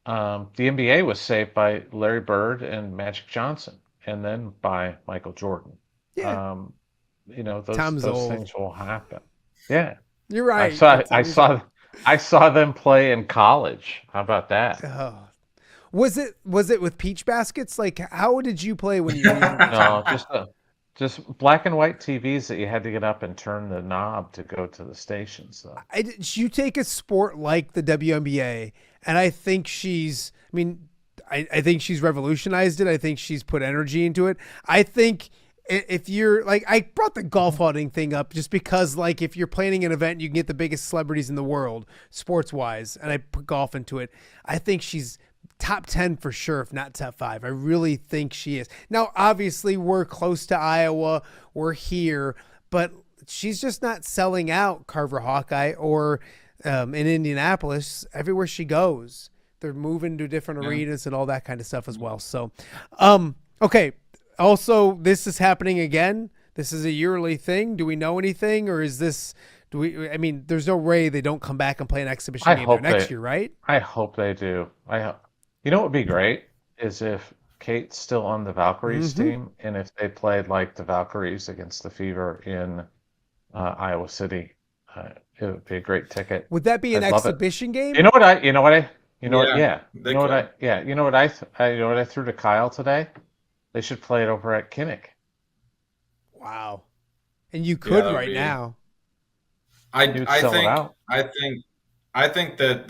the NBA was saved by Larry Bird and Magic Johnson, and then by Michael Jordan. Yeah. Those things will happen. Yeah, you're right. I saw them play in college. How about that? Was it with peach baskets? Like, how did you play when you were No, just black and white TVs that you had to get up and turn the knob to go to the stations. So. You take a sport like the WNBA, and I think she's revolutionized it. I think she's put energy into it. I think if you're like, I brought the golf outing thing up just because, like, if you're planning an event, you can get the biggest celebrities in the world, sports wise, and I put golf into it. I think she's top 10 for sure, if not top 5. I really think she is. Now, obviously, we're close to Iowa. We're here, but she's just not selling out Carver Hawkeye or in Indianapolis. Everywhere she goes, they're moving to different arenas and all that kind of stuff as well. So, okay. Also, this is happening again. This is a yearly thing. Do we know anything, or is this? There's no way they don't come back and play an exhibition game there next year, right? I hope they do. You know what would be great is if Kate's still on the Valkyries team, and if they played like the Valkyries against the Fever in Iowa City, it would be a great ticket. Would that be an exhibition game? You know what You know what? Yeah. they You know what could. you know what you know what I threw to Kyle today? They should play it over at Kinnick. Wow. And you Yeah, could that would right be. now. He would I sell it think out. I think that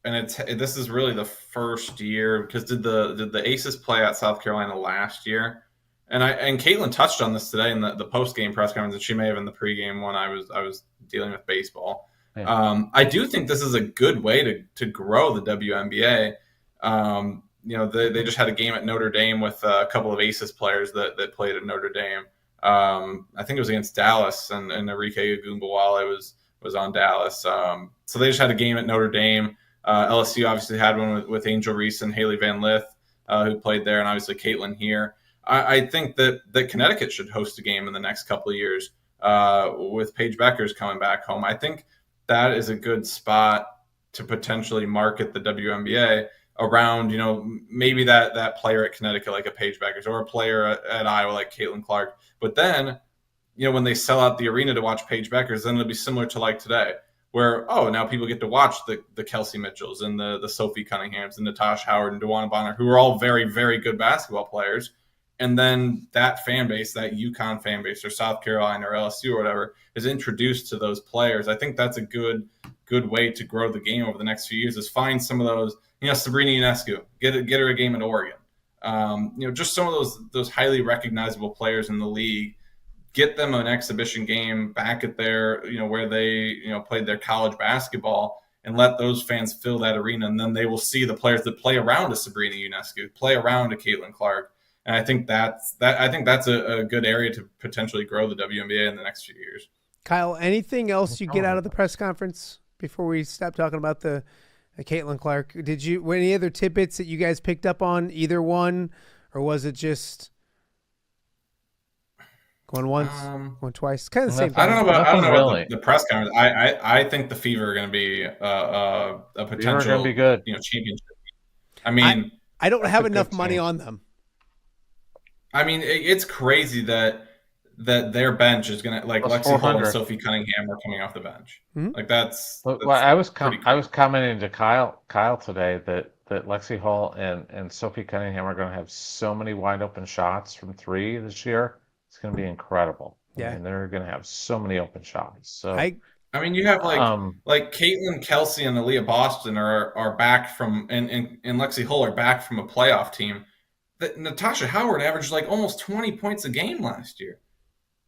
this is really the first year because did the Aces play at South Carolina last year? And Caitlin touched on this today in the post game press conference, and she may have in the pregame one. I was dealing with baseball. Yeah. I do think this is a good way to grow the WNBA. They just had a game at Notre Dame with a couple of Aces players that played at Notre Dame. I think it was against Dallas, and Enrique Agumbawale was on Dallas. So they just had a game at Notre Dame. LSU obviously had one with Angel Reese and Haley Van Lith, who played there, and obviously Caitlin here. I think that Connecticut should host a game in the next couple of years with Paige Beckers coming back home. I think that is a good spot to potentially market the WNBA around, maybe that player at Connecticut like a Paige Beckers or a player at Iowa like Caitlin Clark. But then, when they sell out the arena to watch Paige Beckers, then it'll be similar to like today, where, now people get to watch the Kelsey Mitchells and the Sophie Cunninghams and Natasha Howard and DeWanna Bonner, who are all very, very good basketball players. And then that fan base, that UConn fan base or South Carolina or LSU or whatever, is introduced to those players. I think that's a good way to grow the game over the next few years, is find some of those, Sabrina Ionescu, get her a game in Oregon. Just some of those highly recognizable players in the league, get them an exhibition game back at their, where they, played their college basketball, and let those fans fill that arena. And then they will see the players that play around a Sabrina Ionescu, play around a Caitlin Clark. And I think that's a good area to potentially grow the WNBA in the next few years. Kyle, anything else you get out of the press conference before we stop talking about the Caitlin Clark? Were any other tidbits that you guys picked up on, either one, or was it just going once, going twice? Kind of the same thing. I don't know Really. about the press conference. I think the Fever are going to be a potential, going to be good. Championship. I mean, I don't have enough money on them. I mean, it's crazy that their bench is going to, like, Lexi Hall and Sophie Cunningham are coming off the bench. Mm-hmm. Like that's well, I was commenting to Kyle today that Lexi Hall and Sophie Cunningham are going to have so many wide open shots from three this year. It's going to be incredible. Yeah, and they're going to have so many open shots. So I mean, you have like Caitlin Kelsey and Aaliyah Boston are back from, and Lexi Hull are back from a playoff team. That Natasha Howard averaged like almost 20 points a game last year.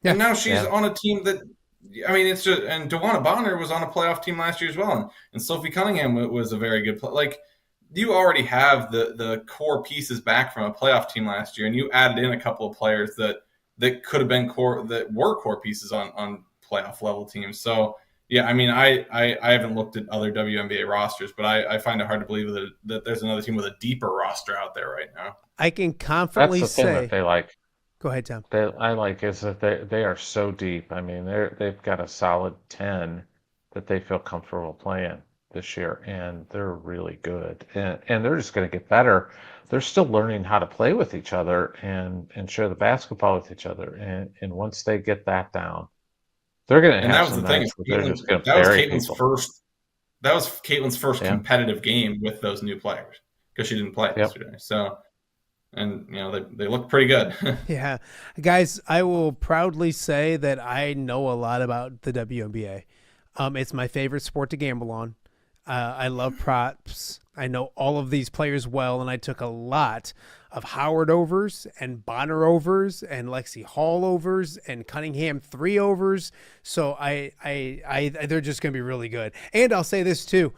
Yeah. And now she's on a team that, I mean, it's just, and DeWanna Bonner was on a playoff team last year as well. And Sophie Cunningham was a very good player. Like, you already have the core pieces back from a playoff team last year, and you added in a couple of players that could have been that were core pieces on playoff level teams. So, yeah, I mean, I haven't looked at other WNBA rosters, but I find it hard to believe that there's another team with a deeper roster out there right now. I can confidently say that they like. Go ahead, Tom. I like is that they are so deep. I mean, they've got a solid 10 that they feel comfortable playing this year, and they're really good. And they're just going to get better. They're still learning how to play with each other and share the basketball with each other. And once they get that down, they're going to have some nights where they're just going to bury people. That was Caitlin's first competitive game with those new players because she didn't play yesterday. So. And, they look pretty good. Yeah. Guys, I will proudly say that I know a lot about the WNBA. It's my favorite sport to gamble on. I love props. I know all of these players well, and I took a lot of Howard overs and Bonner overs and Lexi Hall overs and Cunningham 3 overs. So they're just going to be really good. And I'll say this too.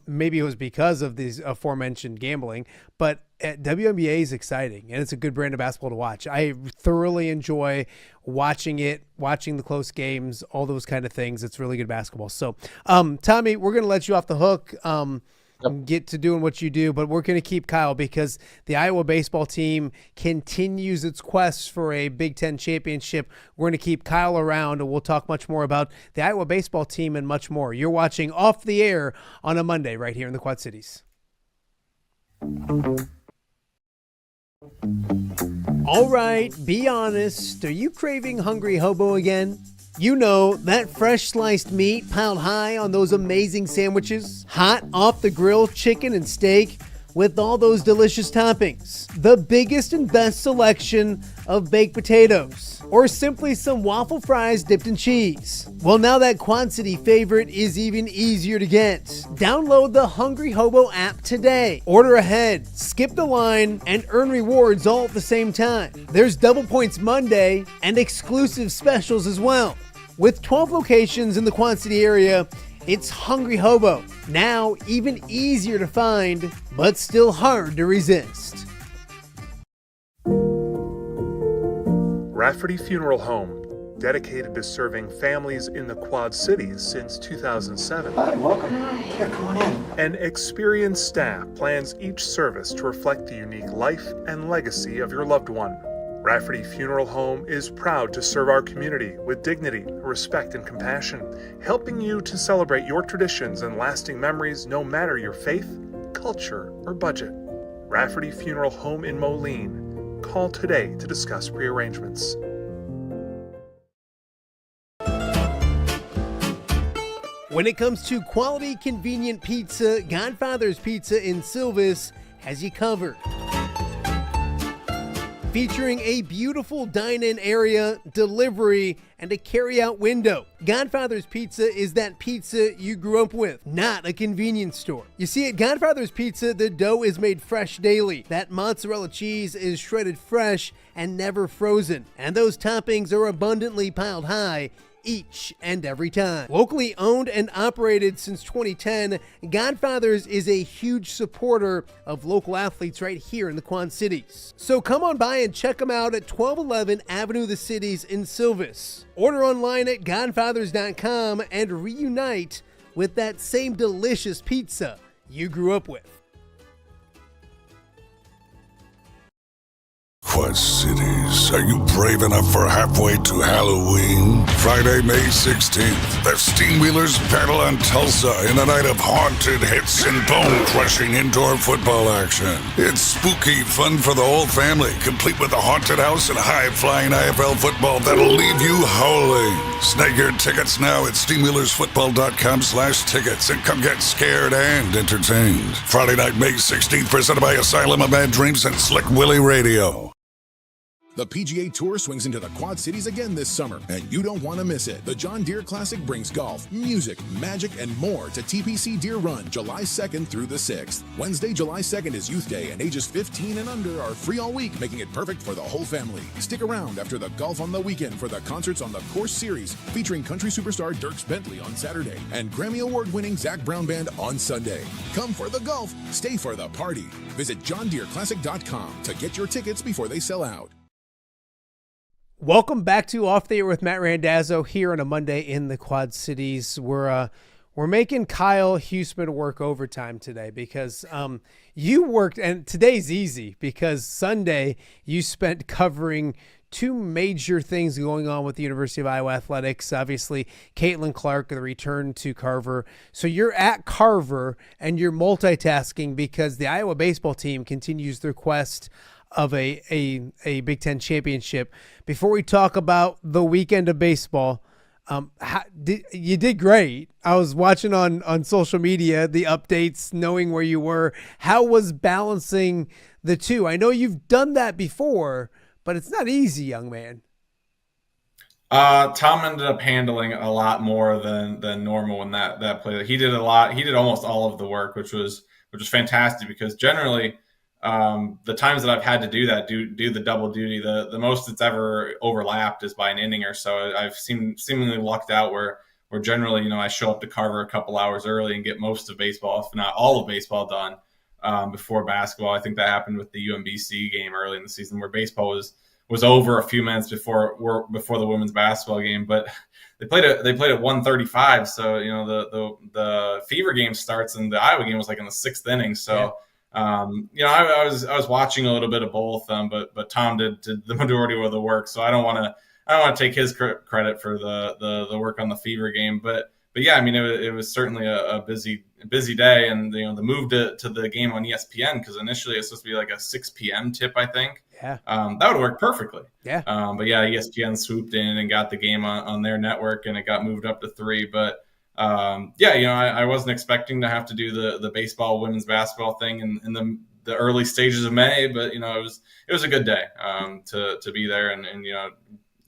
Maybe it was because of these aforementioned gambling, but WNBA is exciting, and it's a good brand of basketball to watch. I thoroughly enjoy watching it, watching the close games, all those kind of things. It's really good basketball. So, Tommy, we're going to let you off the hook. Get to doing what you do, but we're going to keep Kyle because the Iowa baseball team continues its quest for a Big Ten championship. We're going to keep Kyle around, and we'll talk much more about the Iowa baseball team and much more. You're watching Off the Air on a Monday right here in the Quad Cities. All right, be honest. Are you craving Hungry Hobo again? You know, that fresh sliced meat piled high on those amazing sandwiches, hot off the grill chicken and steak with all those delicious toppings, the biggest and best selection of baked potatoes, or simply some waffle fries dipped in cheese. Well, now that Quad City favorite is even easier to get. Download the Hungry Hobo app today. Order ahead, skip the line, and earn rewards all at the same time. There's Double Points Monday and exclusive specials as well. With 12 locations in the Quad City area, it's Hungry Hobo. Now even easier to find, but still hard to resist. Rafferty Funeral Home, dedicated to serving families in the Quad Cities since 2007. Hi, welcome. Here, come on in. An experienced staff plans each service to reflect the unique life and legacy of your loved one. Rafferty Funeral Home is proud to serve our community with dignity, respect, and compassion, helping you to celebrate your traditions and lasting memories no matter your faith, culture, or budget. Rafferty Funeral Home in Moline. Call today to discuss prearrangements. When it comes to quality, convenient pizza, Godfather's Pizza in Silvis has you covered. Featuring a beautiful dine-in area, delivery, and a carry-out window. Godfather's Pizza is that pizza you grew up with, not a convenience store. You see, at Godfather's Pizza, the dough is made fresh daily. That mozzarella cheese is shredded fresh and never frozen. And those toppings are abundantly piled high each and every time. Locally owned and operated since 2010, Godfather's is a huge supporter of local athletes right here in the Quad Cities. So come on by and check them out at 1211 Avenue of the Cities in Silvis. Order online at godfathers.com and reunite with that same delicious pizza you grew up with. Quad Cities, are you brave enough for halfway to Halloween? Friday, May 16th, the Steamwheelers battle on Tulsa in a night of haunted hits and bone-crushing indoor football action. It's spooky fun for the whole family, complete with a haunted house and high-flying IFL football that'll leave you howling. Snag your tickets now at steamwheelersfootball.com/tickets and come get scared and entertained. Friday night, May 16th, presented by Asylum of Bad Dreams and Slick Willie Radio. The PGA Tour swings into the Quad Cities again this summer, and you don't want to miss it. The John Deere Classic brings golf, music, magic, and more to TPC Deer Run, July 2nd through the 6th. Wednesday, July 2nd is Youth Day, and ages 15 and under are free all week, making it perfect for the whole family. Stick around after the golf on the weekend for the concerts on the Course Series, featuring country superstar Dierks Bentley on Saturday, and Grammy Award-winning Zac Brown Band on Sunday. Come for the golf, stay for the party. Visit JohnDeereClassic.com to get your tickets before they sell out. Welcome back to Off the Air with Matt Randazzo here on a Monday in the Quad Cities. We're making Kyle Huesmann work overtime today because you worked, and today's easy because Sunday you spent covering two major things going on with the University of Iowa athletics. Obviously, Caitlin Clark, the return to Carver. So you're at Carver and you're multitasking because the Iowa baseball team continues their quest of a Big Ten championship. Before we talk about the weekend of baseball, you did great. I was watching on social media, the updates, knowing where you were. How was balancing the two? I know you've done that before, but it's not easy, young man. Tom ended up handling a lot more than normal in that play. He did a lot. He did almost all of the work, which was fantastic because generally, the times that I've had to do that, do the double duty, the most it's ever overlapped is by an inning or so. I've seemingly lucked out where generally, I show up to Carver a couple hours early and get most of baseball, if not all of baseball done, before basketball. I think that happened with the UMBC game early in the season where baseball was over a few minutes before the women's basketball game, but they played at 1:35. So, the Fever game starts and the Iowa game was like in the 6th inning. So, yeah. I was watching a little bit of both, but Tom did the majority of the work. So I don't want to take his credit for the work on the Fever game. But yeah, I mean, it was certainly a busy day, and the move to the game on ESPN, because initially it's supposed to be like a 6 p.m. tip, I think. Yeah. That would work perfectly. Yeah. But yeah, ESPN swooped in and got the game on their network, and it got moved up to 3. But yeah, I wasn't expecting to have to do the baseball, women's basketball thing in the early stages of May, but it was a good day to be there and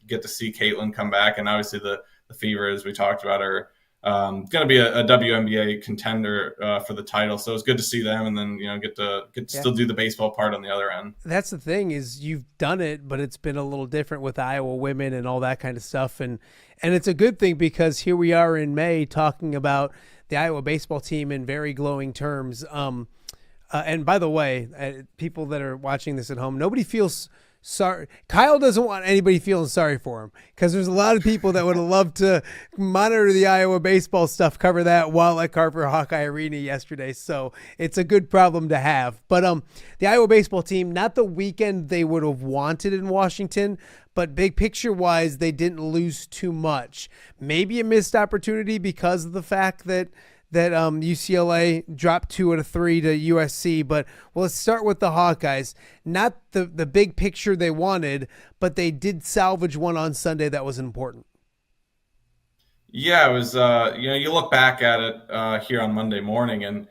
get to see Caitlin come back, and obviously the Fever, as we talked about, are going to be a WNBA contender for the title. So it's good to see them, and then get to still do the baseball part on the other end. That's the thing, is you've done it, but it's been a little different with Iowa women and all that kind of stuff, and it's a good thing, because here we are in May talking about the Iowa baseball team in very glowing terms. And by the way, people that are watching this at home, nobody feels sorry. Kyle doesn't want anybody feeling sorry for him, because there's a lot of people that would have loved to monitor the Iowa baseball stuff, cover that while at Carver Hawkeye Arena yesterday. So it's a good problem to have. But the Iowa baseball team, not the weekend they would have wanted in Washington, but big picture wise, they didn't lose too much. Maybe a missed opportunity because of the fact that UCLA dropped 2 out of 3 to USC. But let's start with the Hawkeyes. Not the big picture they wanted, but they did salvage one on Sunday that was important. Yeah, it was. You look back at it here on Monday morning, and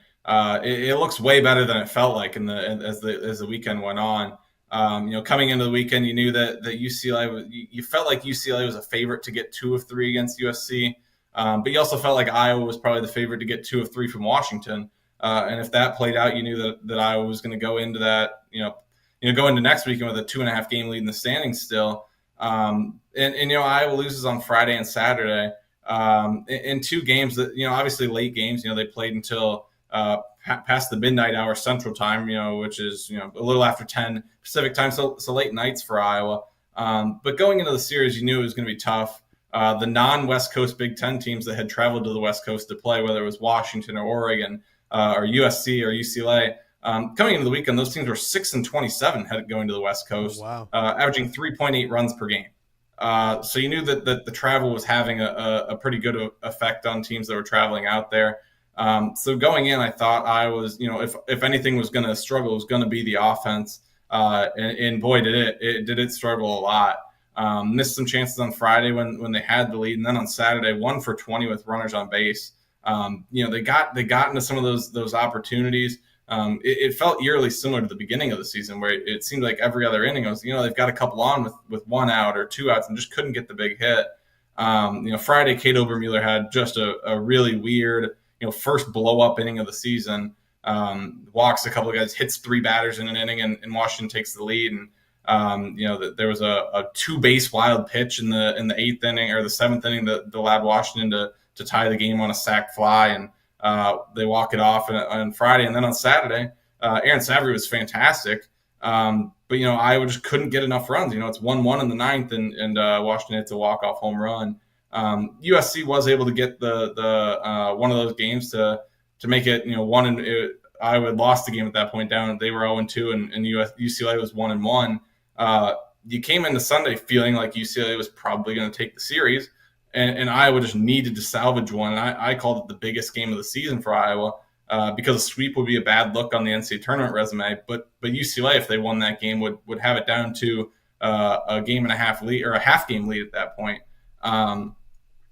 it looks way better than it felt like as the weekend went on. Coming into the weekend, you knew that UCLA you felt like UCLA was a favorite to get 2 of 3 against USC. But you also felt like Iowa was probably the favorite to get 2 of 3 from Washington. And if that played out, you knew that Iowa was going to go into that, go into next weekend with a 2.5 game lead in the standings still. And Iowa loses on Friday and Saturday in 2 games that, obviously late games, they played until past the midnight hour Central Time, which is, a little after 10 Pacific Time. So late nights for Iowa. But going into the series, you knew it was going to be tough. The non-West Coast Big Ten teams that had traveled to the West Coast to play, whether it was Washington or Oregon or USC or UCLA, coming into the weekend, those teams were 6-27 going to the West Coast, averaging 3.8 runs per game. So you knew that the travel was having a pretty good effect on teams that were traveling out there. So going in, I thought Iowa's, if anything was going to struggle, it was going to be the offense. And boy, did it struggle a lot. Missed some chances on Friday when they had the lead, and then on Saturday, 1 for 20 with runners on base. They got into some of those opportunities. It felt eerily similar to the beginning of the season, where it seemed like every other inning was, they've got a couple on with 1 out or 2 outs and just couldn't get the big hit. Friday, Kate Obermueller had just a really weird, first blow up inning of the season. Walks a couple of guys, hits 3 batters in an inning, and Washington takes the lead. And there was a 2 base wild pitch in the 8th inning or the 7th inning that allowed Washington to tie the game on a sac fly, and they walk it off on Friday. And then on Saturday, Aaron Savory was fantastic, but Iowa just couldn't get enough runs. It's 1-1 in the 9th, and Washington hits a walk-off home run. USC was able to get the one of those games to make it Iowa had lost the game at that point down. They were 0-2, and UCLA was 1-1. You came into Sunday feeling like UCLA was probably going to take the series, and Iowa just needed to salvage one. And I called it the biggest game of the season for Iowa because a sweep would be a bad look on the NCAA tournament resume. But UCLA, if they won that game, would have it down to a game and a half lead, or a half game lead at that point.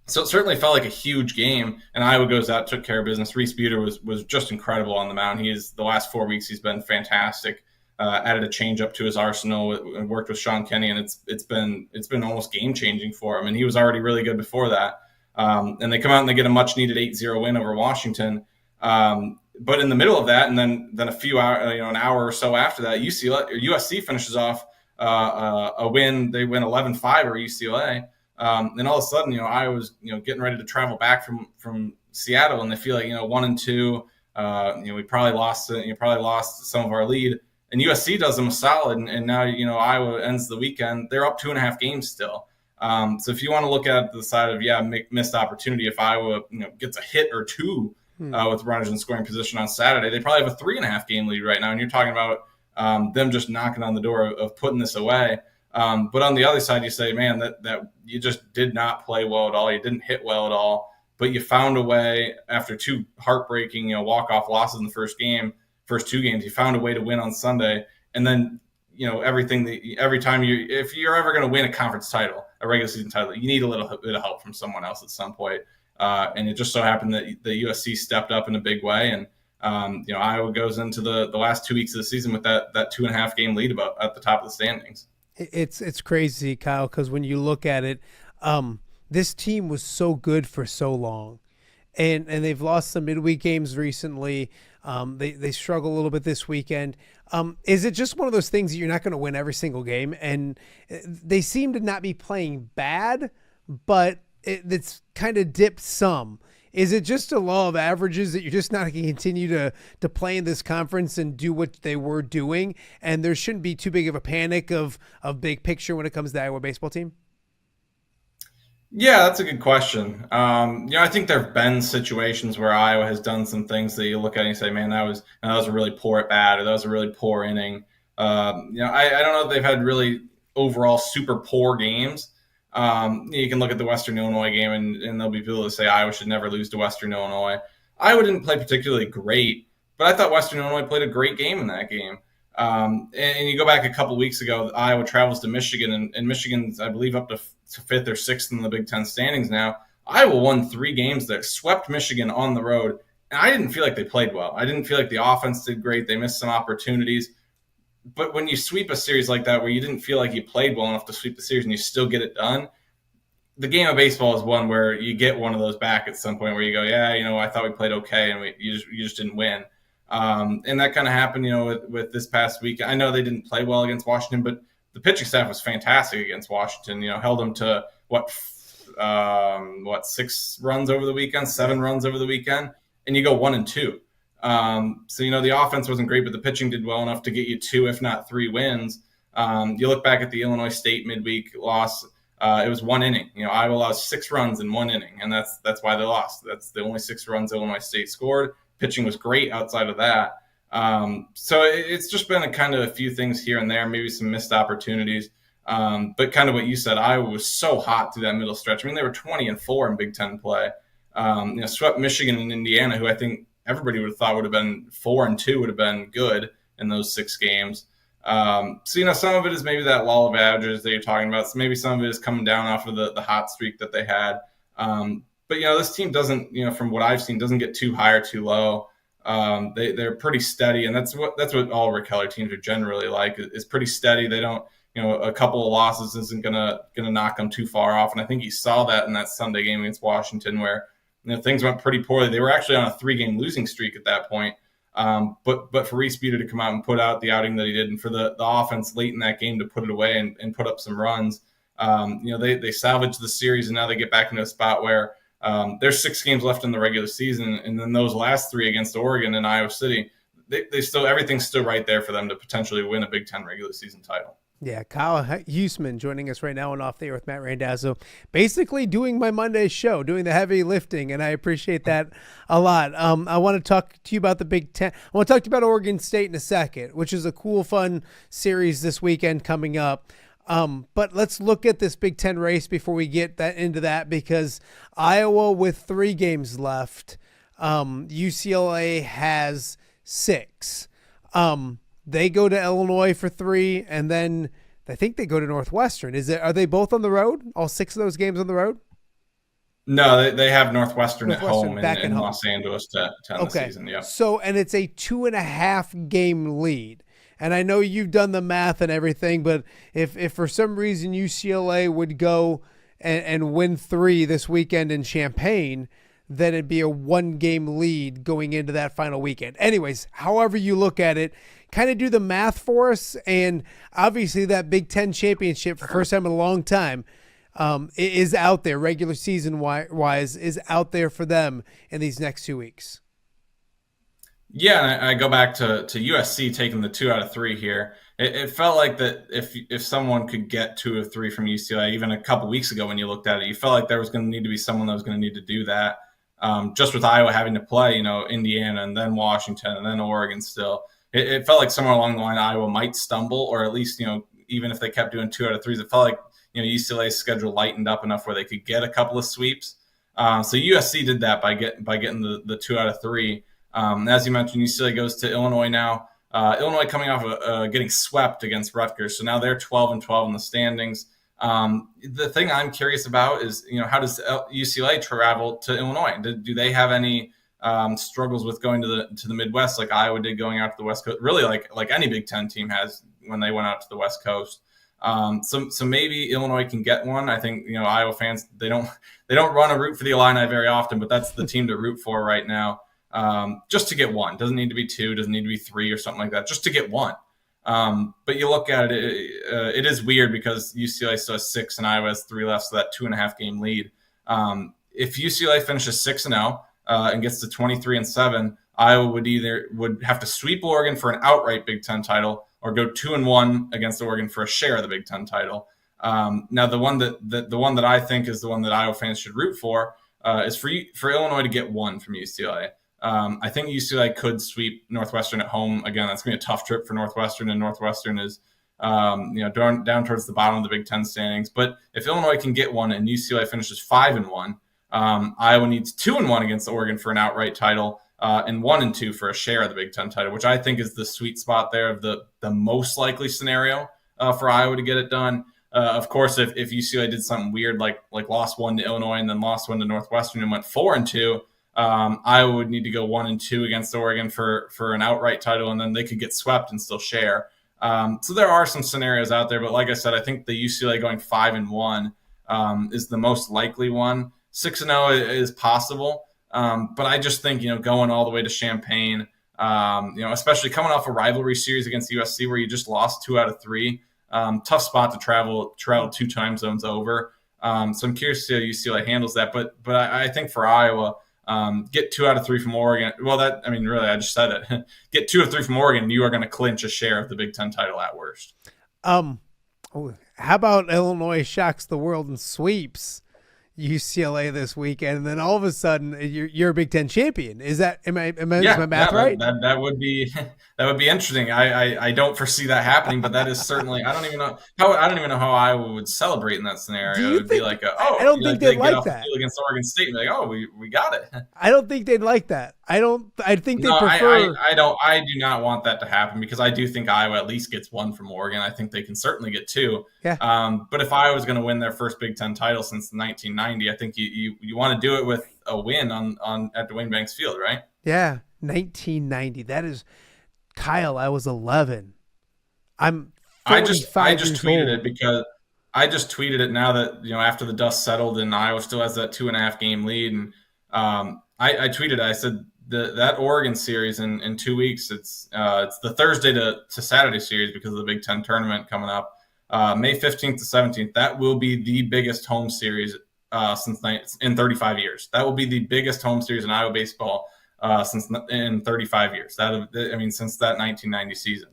So it certainly felt like a huge game, and Iowa goes out, took care of business. Reese Buter was just incredible on the mound. The last 4 weeks he's been fantastic. Added a changeup to his arsenal, and worked with Sean Kenny, and it's been almost game changing for him. And he was already really good before that. And they come out and they get a much needed 8-0 win over Washington. But in the middle of that, and then a few hours, an hour or so after that, USC finishes off a win. They win 11-5 over UCLA. And all of a sudden, Iowa's, getting ready to travel back from Seattle, and they feel like, 1-2, we probably lost some of our lead, and USC does them a solid. And now, Iowa ends the weekend. They're up 2.5 games still. So if you want to look at the side of, missed opportunity, if Iowa, gets a hit or 2 with runners in scoring position on Saturday, they probably have a 3.5 game lead right now. And you're talking about them just knocking on the door of putting this away. But on the other side, you say, man, that you just did not play well at all. You didn't hit well at all. but you found a way after two heartbreaking, walk-off losses in the first two games, you found a way to win on Sunday. And then, every time if you're ever going to win a conference title, a regular season title, you need a little bit of help from someone else at some point. And it just so happened that the USC stepped up in a big way. And, Iowa goes into the last 2 weeks of the season with that 2.5 game lead about at the top of the standings. It's crazy, Kyle, because when you look at it, this team was so good for so long. And they've lost some midweek games recently. They struggle a little bit this weekend. Is it just one of those things that you're not going to win every single game? And they seem to not be playing bad, but it's kind of dipped some. Is it just a law of averages that you're just not going to continue to play in this conference and do what they were doing? And there shouldn't be too big of a panic of big picture when it comes to the Iowa baseball team? Yeah, that's a good question. I think there have been situations where Iowa has done some things that you look at and you say, man, that was a really poor at bat, or that was a really poor inning. I don't know if they've had really overall super poor games. You can look at the Western Illinois game and there'll be people that say Iowa should never lose to Western Illinois. Iowa didn't play particularly great, but I thought Western Illinois played a great game in that game. And you go back a couple weeks ago, Iowa travels to Michigan, and Michigan's, I believe, up to fifth or sixth in the Big Ten standings now. Iowa won 3 games there, swept Michigan on the road, and I didn't feel like they played well. I didn't feel like the offense did great. They missed some opportunities. But when you sweep a series like that where you didn't feel like you played well enough to sweep the series and you still get it done, the game of baseball is one where you get one of those back at some point where you go, I thought we played okay, and you just didn't win. And that kind of happened, with this past week. I know they didn't play well against Washington, but the pitching staff was fantastic against Washington. Held them to 6 runs over the weekend, 7 runs over the weekend, and you go 1-2. So the offense wasn't great, but the pitching did well enough to get you 2, if not 3 wins. You look back at the Illinois State midweek loss. It was 1 inning. Iowa lost 6 runs in 1 inning, and that's why they lost. That's the only 6 runs Illinois State scored. Pitching was great outside of that. So it's just been a few things here and there, maybe some missed opportunities. But kind of what you said, Iowa was so hot through that middle stretch. I mean, they were 20-4 in Big Ten play. Swept Michigan and Indiana, who I think everybody would have thought would have been 4-2 would have been good in those 6 games. So some of it is maybe that lull of averages that you're talking about. So maybe some of it is coming down off of the hot streak that they had. But this team doesn't, from what I've seen, doesn't get too high or too low. They're pretty steady, and that's what all Rick Keller teams are generally like, is pretty steady. They don't, a couple of losses isn't gonna knock them too far off. And I think you saw that in that Sunday game against Washington, where things went pretty poorly. They were actually on a 3-game losing streak at that point. But for Reese Buter to come out and put out the outing that he did, and for the offense late in that game to put it away and put up some runs, they salvaged the series, and now they get back into a spot where there's 6 games left in the regular season, and then those last 3 against Oregon and Iowa City, they still, everything's still right there for them to potentially win a Big Ten regular season title. Yeah, Kyle Huesmann joining us right now on Off the Air with Matt Randazzo, basically doing my Monday show, doing the heavy lifting, and I appreciate that a lot. I want to talk to you about the Big Ten. I want to talk to you about Oregon State in a second, which is a cool, fun series this weekend coming up. But let's look at this Big Ten race before we get into that, because Iowa with 3 games left, UCLA has 6. They go to Illinois for 3, and then I think they go to Northwestern. Are they both on the road? All 6 of those games on the road? No, they have Northwestern at home in Los Angeles to end the season. Yeah. So, and it's a 2.5 game lead. And I know you've done the math and everything, but if for some reason UCLA would go and win 3 this weekend in Champaign, then it'd be a 1-game lead going into that final weekend. Anyways, however you look at it, kind of do the math for us. And obviously that Big Ten championship, for the first time in a long time, is out there, regular season wise, is out there for them in these next 2 weeks. Yeah, and I go back to USC taking the 2 out of 3 here. It felt like that if someone could get 2 of 3 from UCLA, even a couple weeks ago when you looked at it, you felt like there was going to need to be someone that was going to need to do that. Just with Iowa having to play, Indiana and then Washington and then Oregon still, it felt like somewhere along the line Iowa might stumble, or at least, even if they kept doing 2 out of 3s, it felt like, UCLA's schedule lightened up enough where they could get a couple of sweeps. So USC did that by getting the 2 out of 3. As you mentioned, UCLA goes to Illinois now. Illinois coming off of getting swept against Rutgers, so now they're 12-12 in the standings. The thing I'm curious about is, how does UCLA travel to Illinois? Do they have any struggles with going to the Midwest like Iowa did going out to the West Coast? Really, like any Big Ten team has when they went out to the West Coast. So maybe Illinois can get one. I think Iowa fans they don't run a root for the Illini very often, but that's the team to root for right now. Just to get one. Doesn't need to be 2, doesn't need to be 3 or something like that, just to get one. But you look at it, it is weird because UCLA still has 6 and Iowa has 3 left, so that 2.5 game lead. If UCLA finishes 6-0 and gets to 23-7, Iowa would have to sweep Oregon for an outright Big Ten title or go 2-1 against Oregon for a share of the Big Ten title. Now the one that I think is the one that Iowa fans should root for is for Illinois to get 1 from UCLA. I think UCLA could sweep Northwestern at home. Again, that's going to be a tough trip for Northwestern, and Northwestern is down towards the bottom of the Big Ten standings. But if Illinois can get 1 and UCLA finishes 5-1, Iowa needs 2-1 against Oregon for an outright title, and 1-2 for a share of the Big Ten title, which I think is the sweet spot there of the most likely scenario for Iowa to get it done. Of course, if UCLA did something weird like lost 1 to Illinois and then lost 1 to Northwestern and went 4-2, Iowa would need to go 1-2 against Oregon for an outright title, and then they could get swept and still share. So there are some scenarios out there, but like I said, I think the UCLA going 5-1 is the most likely one. 6-0 is possible, but I just think going all the way to Champaign, especially coming off a rivalry series against USC where you just lost 2 out of 3, tough spot to travel 2 time zones over. So I'm curious to see how UCLA handles that, but I think for Iowa. Get 2 out of 3 from Oregon. Well, really, I just said it. Get 2 of 3 from Oregon, you are going to clinch a share of the Big Ten title at worst. How about Illinois shocks the world and sweeps UCLA this weekend, and then all of a sudden you're a Big Ten champion? Is that is my math right? That would be interesting. I don't foresee that happening, but that is certainly. I don't even know how Iowa would celebrate in that scenario. It would be like I don't think they'd like that against Oregon State. And be like, oh, we got it. I don't think they'd like that. I think they prefer. I do not want that to happen because I do think Iowa at least gets 1 from Oregon. I think they can certainly get 2. Yeah. But if Iowa's going to win their first Big Ten title since 1990, I think you want to do it with a win at Dwayne Banks Field, right? Yeah, 1990. That is, Kyle. I was 11. I'm 45 I just tweeted old. it because I just tweeted it now that after the dust settled and Iowa still has that 2.5 game lead, and I tweeted. I said that Oregon series in 2 weeks. It's the Thursday to Saturday series because of the Big Ten tournament coming up, May 15th to 17th. That will be the biggest home series in 35 years. That will be the biggest home series in Iowa baseball in 35 years. Since that 1990 season.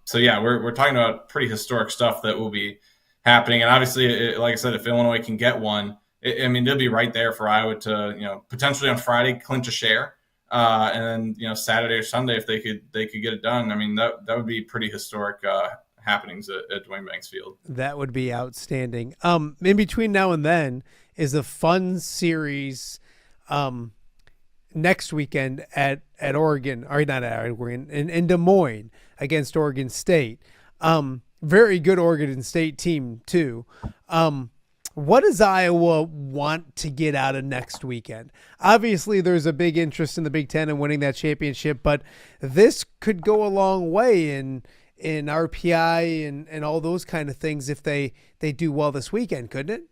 So yeah, we're talking about pretty historic stuff that will be happening. And obviously, like I said, if Illinois can get 1, they'll be right there for Iowa to potentially on Friday clinch a share, and then Saturday or Sunday if they could get it done. That would be pretty historic happenings at Dwayne Banks Field. That would be outstanding. In between now and then is a fun series next weekend at Oregon, or not at Oregon, in Des Moines against Oregon State. Very good Oregon State team too. What does Iowa want to get out of next weekend? Obviously, there's a big interest in the Big Ten and winning that championship, but this could go a long way in RPI and all those kind of things if they do well this weekend, couldn't it?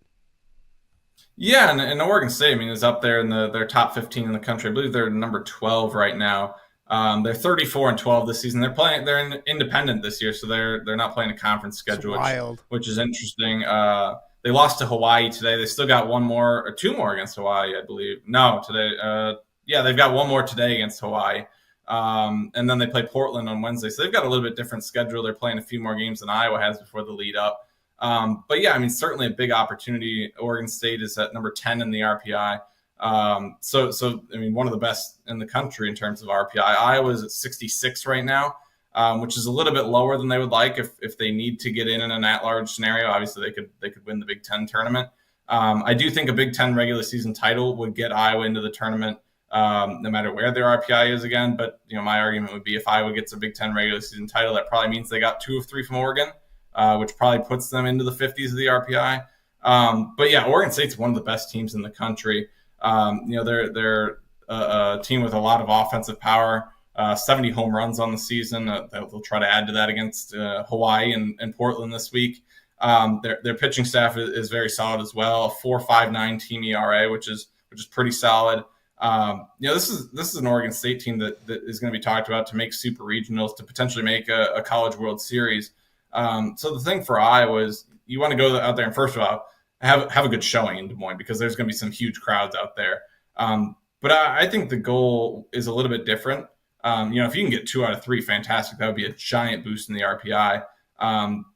Yeah, and Oregon State, is up there in their top 15 in the country. I believe they're number 12 right now. They're 34-12 this season. They're independent this year, so they're not playing a conference schedule, which is interesting. They lost to Hawaii today. They still got 1 more or 2 more against Hawaii, I believe. No, today. They've got 1 more today against Hawaii. And then they play Portland on Wednesday. So they've got a little bit different schedule. They're playing a few more games than Iowa has before the lead up. But yeah, certainly a big opportunity. Oregon State is at number 10 in the RPI. So one of the best in the country in terms of RPI. Iowa's at 66 right now, which is a little bit lower than they would like if they need to get in an at-large scenario. Obviously, they could win the Big Ten tournament. I do think a Big Ten regular season title would get Iowa into the tournament, no matter where their RPI is again. But my argument would be if Iowa gets a Big Ten regular season title, that probably means they got 2 of 3 from Oregon, which probably puts them into the 50s of the RPI. But yeah, Oregon State's one of the best teams in the country. They're a team with a lot of offensive power. 70 home runs on the season. They'll try to add to that against Hawaii and Portland this week. Their pitching staff is very solid as well. A 4.59 team ERA, which is pretty solid. This is an Oregon State team that is going to be talked about to make super regionals, to potentially make a College World Series. So the thing for Iowa is you want to go out there and first of all have a good showing in Des Moines, because there's going to be some huge crowds out there. But I think the goal is a little bit different. If you can get 2 out of 3, fantastic. That would be a giant boost in the RPI.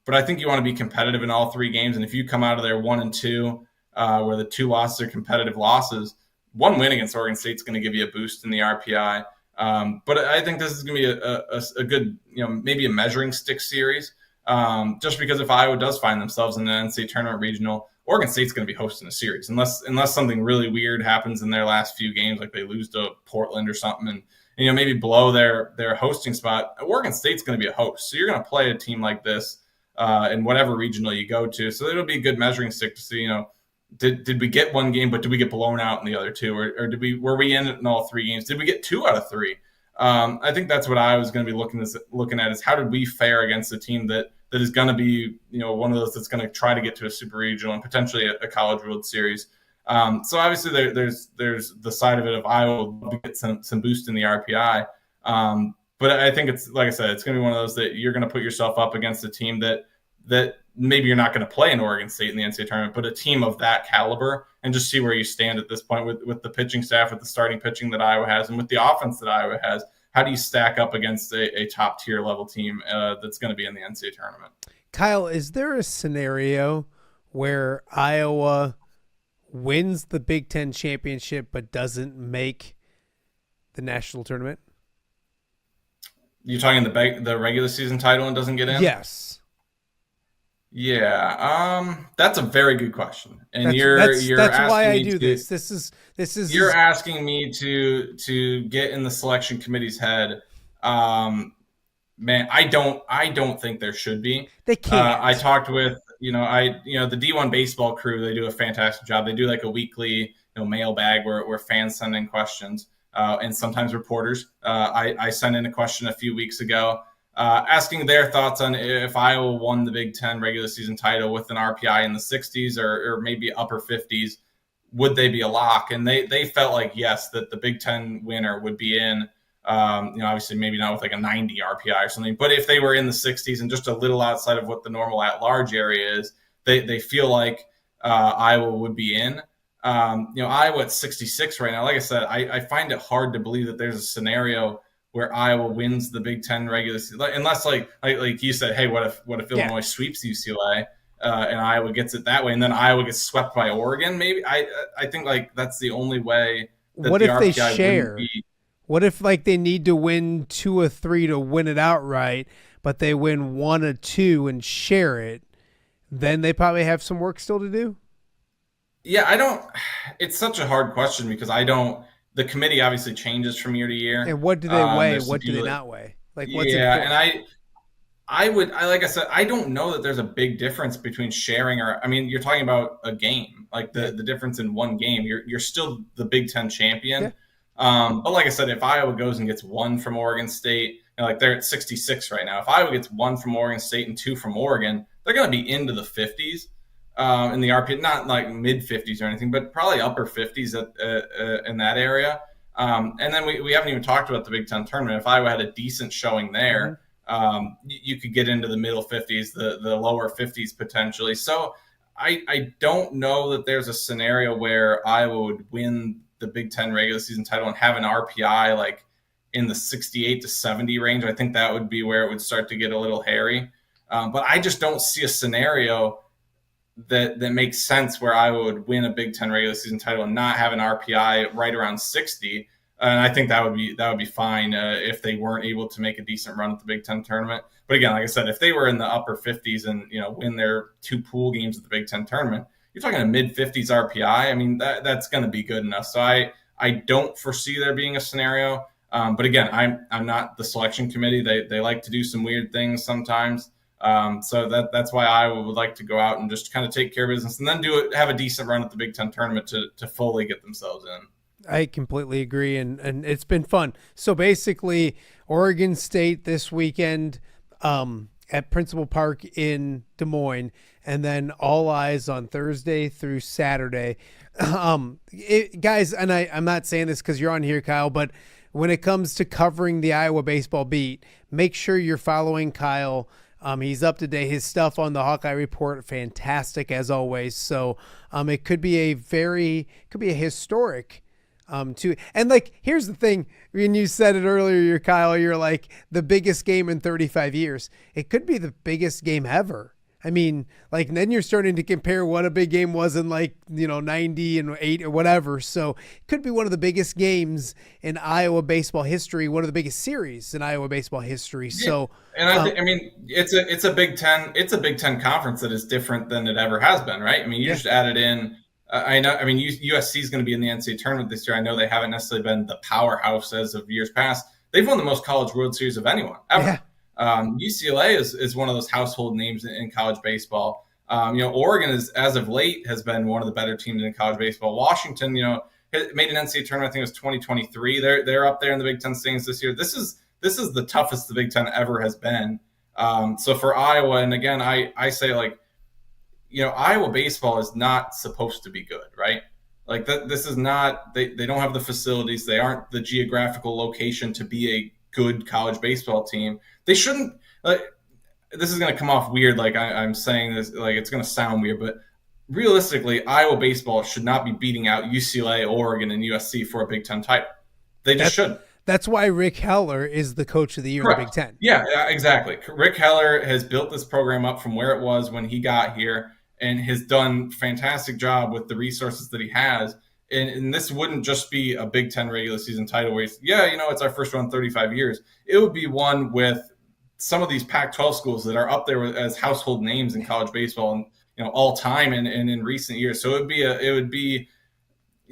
But I think you want to be competitive in all 3 games. And if you come out of there 1-2, where the 2 losses are competitive losses, 1 win against Oregon State is going to give you a boost in the RPI. But I think this is going to be a good, maybe a measuring stick series. Just because if Iowa does find themselves in the NCAA tournament regional, Oregon State's going to be hosting a series unless something really weird happens in their last few games, like they lose to Portland or something, and maybe blow their hosting spot. Oregon State's going to be a host, so you're going to play a team like this in whatever regional you go to. So it'll be a good measuring stick to see, did we get 1 game, but did we get blown out in the other 2, or were we in all 3 games? Did we get 2 out of 3? I think that's what I was going to be looking at is how did we fare against a team that is going to be one of those that's going to try to get to a super regional and potentially a College World Series. So obviously there's the side of it of Iowa will get some boost in the RPI. But I think it's, like I said, it's going to be one of those that you're going to put yourself up against a team that maybe you're not going to play in Oregon State in the NCAA tournament, but a team of that caliber, and just see where you stand at this point with the pitching staff, with the starting pitching that Iowa has, and with the offense that Iowa has. How do you stack up against a top tier level team that's going to be in the NCAA tournament? Kyle, is there a scenario where Iowa wins the Big Ten championship but doesn't make the national tournament? You're talking the regular season title and doesn't get in? Yes. Yeah, that's a very good question, and that's asking why I me do to, this. This is you're asking me to get in the selection committee's head. Man, I don't think there should be. They can't. I talked with the D1 baseball crew. They do a fantastic job. They do like a weekly mailbag where fans send in questions, and sometimes reporters. I sent in a question a few weeks ago, asking their thoughts on if Iowa won the Big Ten regular season title with an RPI in the 60s or maybe upper 50s, would they be a lock? And they felt like, yes, that the Big Ten winner would be in, obviously maybe not with like a 90 RPI or something, but if they were in the 60s and just a little outside of what the normal at-large area is, they feel like Iowa would be in. Iowa at 66 right now, like I said, I find it hard to believe that there's a scenario where Iowa wins the Big Ten regular season, unless like you said, hey, what if Illinois sweeps UCLA and Iowa gets it that way, and then Iowa gets swept by Oregon? Maybe I think like that's the only way. What if they share? What if like they need to win 2 or 3 to win it outright, but they win 1 or 2 and share it? Then they probably have some work still to do. Yeah, I don't. It's such a hard question because I don't. The committee obviously changes from year to year. And what do they weigh? What do they not weigh? Like what's important? And I like I said, I don't know that there's a big difference between sharing you're talking about a game, like the difference in one game. You're still the Big Ten champion. Yeah. But like I said, if Iowa goes and gets 1 from Oregon State, like they're at 66 right now. If Iowa gets 1 from Oregon State and 2 from Oregon, they're going to be into the 50s. In the RP, not like mid 50s or anything, but probably upper 50s in that area. And then we haven't even talked about the Big Ten tournament. If Iowa had a decent showing there, you could get into the middle 50s, the lower 50s potentially. So I don't know that there's a scenario where Iowa would win the Big Ten regular season title and have an RPI like in the 68 to 70 range. I think that would be where it would start to get a little hairy. But I just don't see a scenario that makes sense where Iowa would win a Big Ten regular season title and not have an RPI right around 60. And I think that would be fine if they weren't able to make a decent run at the Big Ten tournament. But again, like I said, if they were in the upper 50s and win their 2 pool games at the Big Ten tournament, you're talking a mid-50s RPI. I mean, that's going to be good enough. So I don't foresee there being a scenario. But again, I'm not the selection committee. They like to do some weird things sometimes. So that's why Iowa would like to go out and just kind of take care of business and then have a decent run at the Big Ten tournament to fully get themselves in. I completely agree, and it's been fun. So basically, Oregon State this weekend at Principal Park in Des Moines, and then all eyes on Thursday through Saturday. Guys, and I'm not saying this because you're on here, Kyle, but when it comes to covering the Iowa baseball beat, make sure you're following Kyle. He's up to date. His stuff on the Hawkeye Report, fantastic as always. So it could be a historic too. And like, here's the thing, when you said it earlier, Kyle, you're like the biggest game in 35 years. It could be the biggest game ever. I mean, like, then you're starting to compare what a big game was in 90 and 8 or whatever. So it could be one of the biggest games in Iowa baseball history, one of the biggest series in Iowa baseball history. Yeah. So, and I mean, it's a Big Ten. It's a Big Ten conference that is different than it ever has been, right? I mean, you just added in. I know. I mean, USC is going to be in the NCAA tournament this year. I know they haven't necessarily been the powerhouse as of years past. They've won the most College World Series of anyone ever. Yeah. UCLA is one of those household names in college baseball. Oregon as of late has been one of the better teams in college baseball. Washington, made an NCAA tournament. I think it was 2023. They're up there in the Big Ten standings this year. This is the toughest the Big Ten ever has been. So for Iowa, and again, I say, like, Iowa baseball is not supposed to be good, right? Like this is not. They don't have the facilities. They aren't the geographical location to be a good college baseball team. They shouldn't. This is going to come off weird, like I'm saying this, like it's going to sound weird, but realistically, Iowa baseball should not be beating out UCLA, Oregon, and USC for a Big Ten title. They just shouldn't. That's why Rick Heller is the coach of the year in the Big Ten. Yeah, exactly. Rick Heller has built this program up from where it was when he got here and has done a fantastic job with the resources that he has. And this wouldn't just be a Big Ten regular season title where it's our first one in 35 years. It would be one with some of these Pac-12 schools that are up there as household names in college baseball and all time and in recent years. So it would be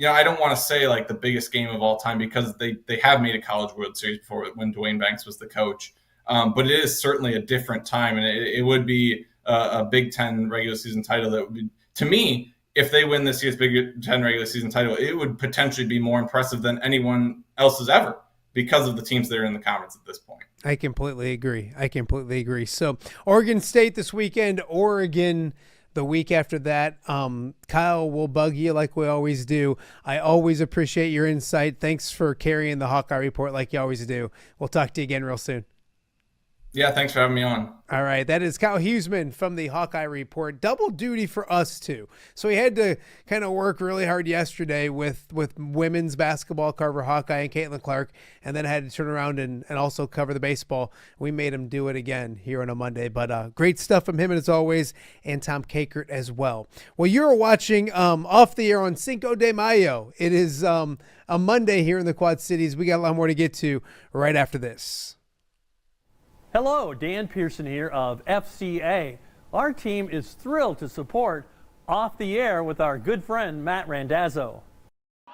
I don't want to say like the biggest game of all time because they have made a College World Series before when Dwayne Banks was the coach. But it is certainly a different time, and it would be a Big Ten regular season title that would be, to me, if they win this year's Big Ten regular season title, it would potentially be more impressive than anyone else's ever because of the teams that are in the conference at this point. I completely agree. So Oregon State this weekend, Oregon the week after that. Kyle, will bug you like we always do. I always appreciate your insight. Thanks for carrying the Hawkeye Report like you always do. We'll talk to you again real soon. Yeah, thanks for having me on. All right, that is Kyle Huesmann from the Hawkeye Report. Double duty for us, too. So we had to kind of work really hard yesterday with women's basketball, Carver Hawkeye and Caitlin Clark, and then I had to turn around and also cover the baseball. We made him do it again here on a Monday, but great stuff from him, as always, and Tom Kakert as well. Well, you're watching Off the Air on Cinco de Mayo. It is a Monday here in the Quad Cities. We got a lot more to get to right after this. Hello, Dan Pearson here of FCA. Our team is thrilled to support Off the Air with our good friend Matt Randazzo.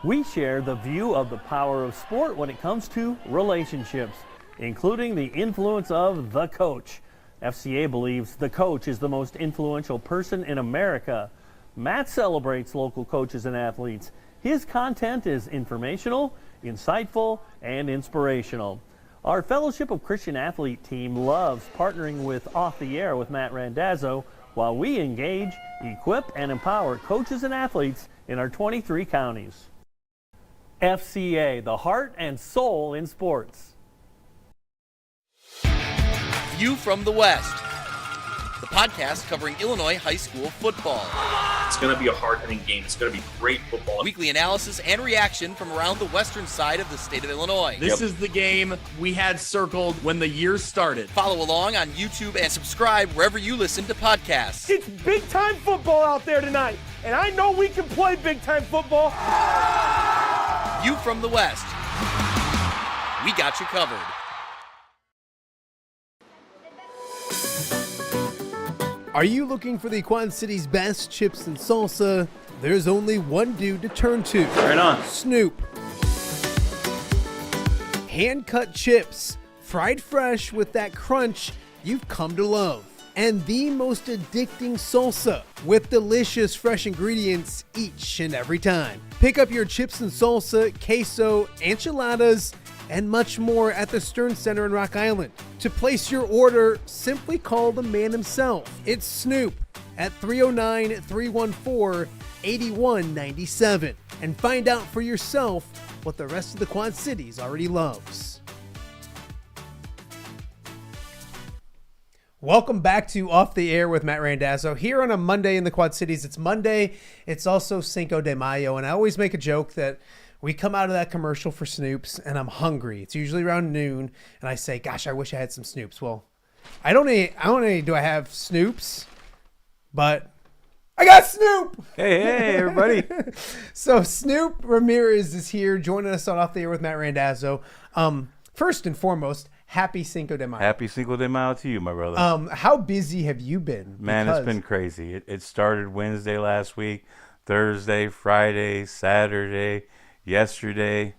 We share the view of the power of sport when it comes to relationships, including the influence of the coach. FCA believes the coach is the most influential person in America. Matt celebrates local coaches and athletes. His content is informational, insightful, and inspirational. Our Fellowship of Christian Athlete team loves partnering with Off the Air with Matt Randazzo while we engage, equip, and empower coaches and athletes in our 23 counties. FCA, the heart and soul in sports. View from the West, the podcast covering Illinois high school football. It's going to be a hard-hitting game. It's going to be great football. Weekly analysis and reaction from around the western side of the state of Illinois. This is the game we had circled when the year started. Follow along on YouTube and subscribe wherever you listen to podcasts. It's big-time football out there tonight, and I know we can play big-time football. View from the West. We got you covered. Are you looking for the Quad City's best chips and salsa? There's only one dude to turn to. Right on. Snoop. Hand-cut chips, fried fresh with that crunch you've come to love. And the most addicting salsa with delicious fresh ingredients each and every time. Pick up your chips and salsa, queso, enchiladas, and much more at the Stern Center in Rock Island. To place your order, simply call the man himself. It's Snoop at 309-314-8197 and find out for yourself what the rest of the Quad Cities already loves. Welcome back to Off the Air with Matt Randazzo. Here on a Monday in the Quad Cities. It's Monday. It's also Cinco de Mayo, and I always make a joke that we come out of that commercial for Snoops, and I'm hungry. It's usually around noon, and I say, gosh, I wish I had some Snoops. Well, I don't do I have Snoops, but I got Snoop! Hey, everybody. So Snoop Ramirez is here joining us on Off the Air with Matt Randazzo. First and foremost, happy Cinco de Mayo. Happy Cinco de Mayo to you, my brother. How busy have you been? Man, it's been crazy. It started Wednesday last week, Thursday, Friday, Saturday, yesterday,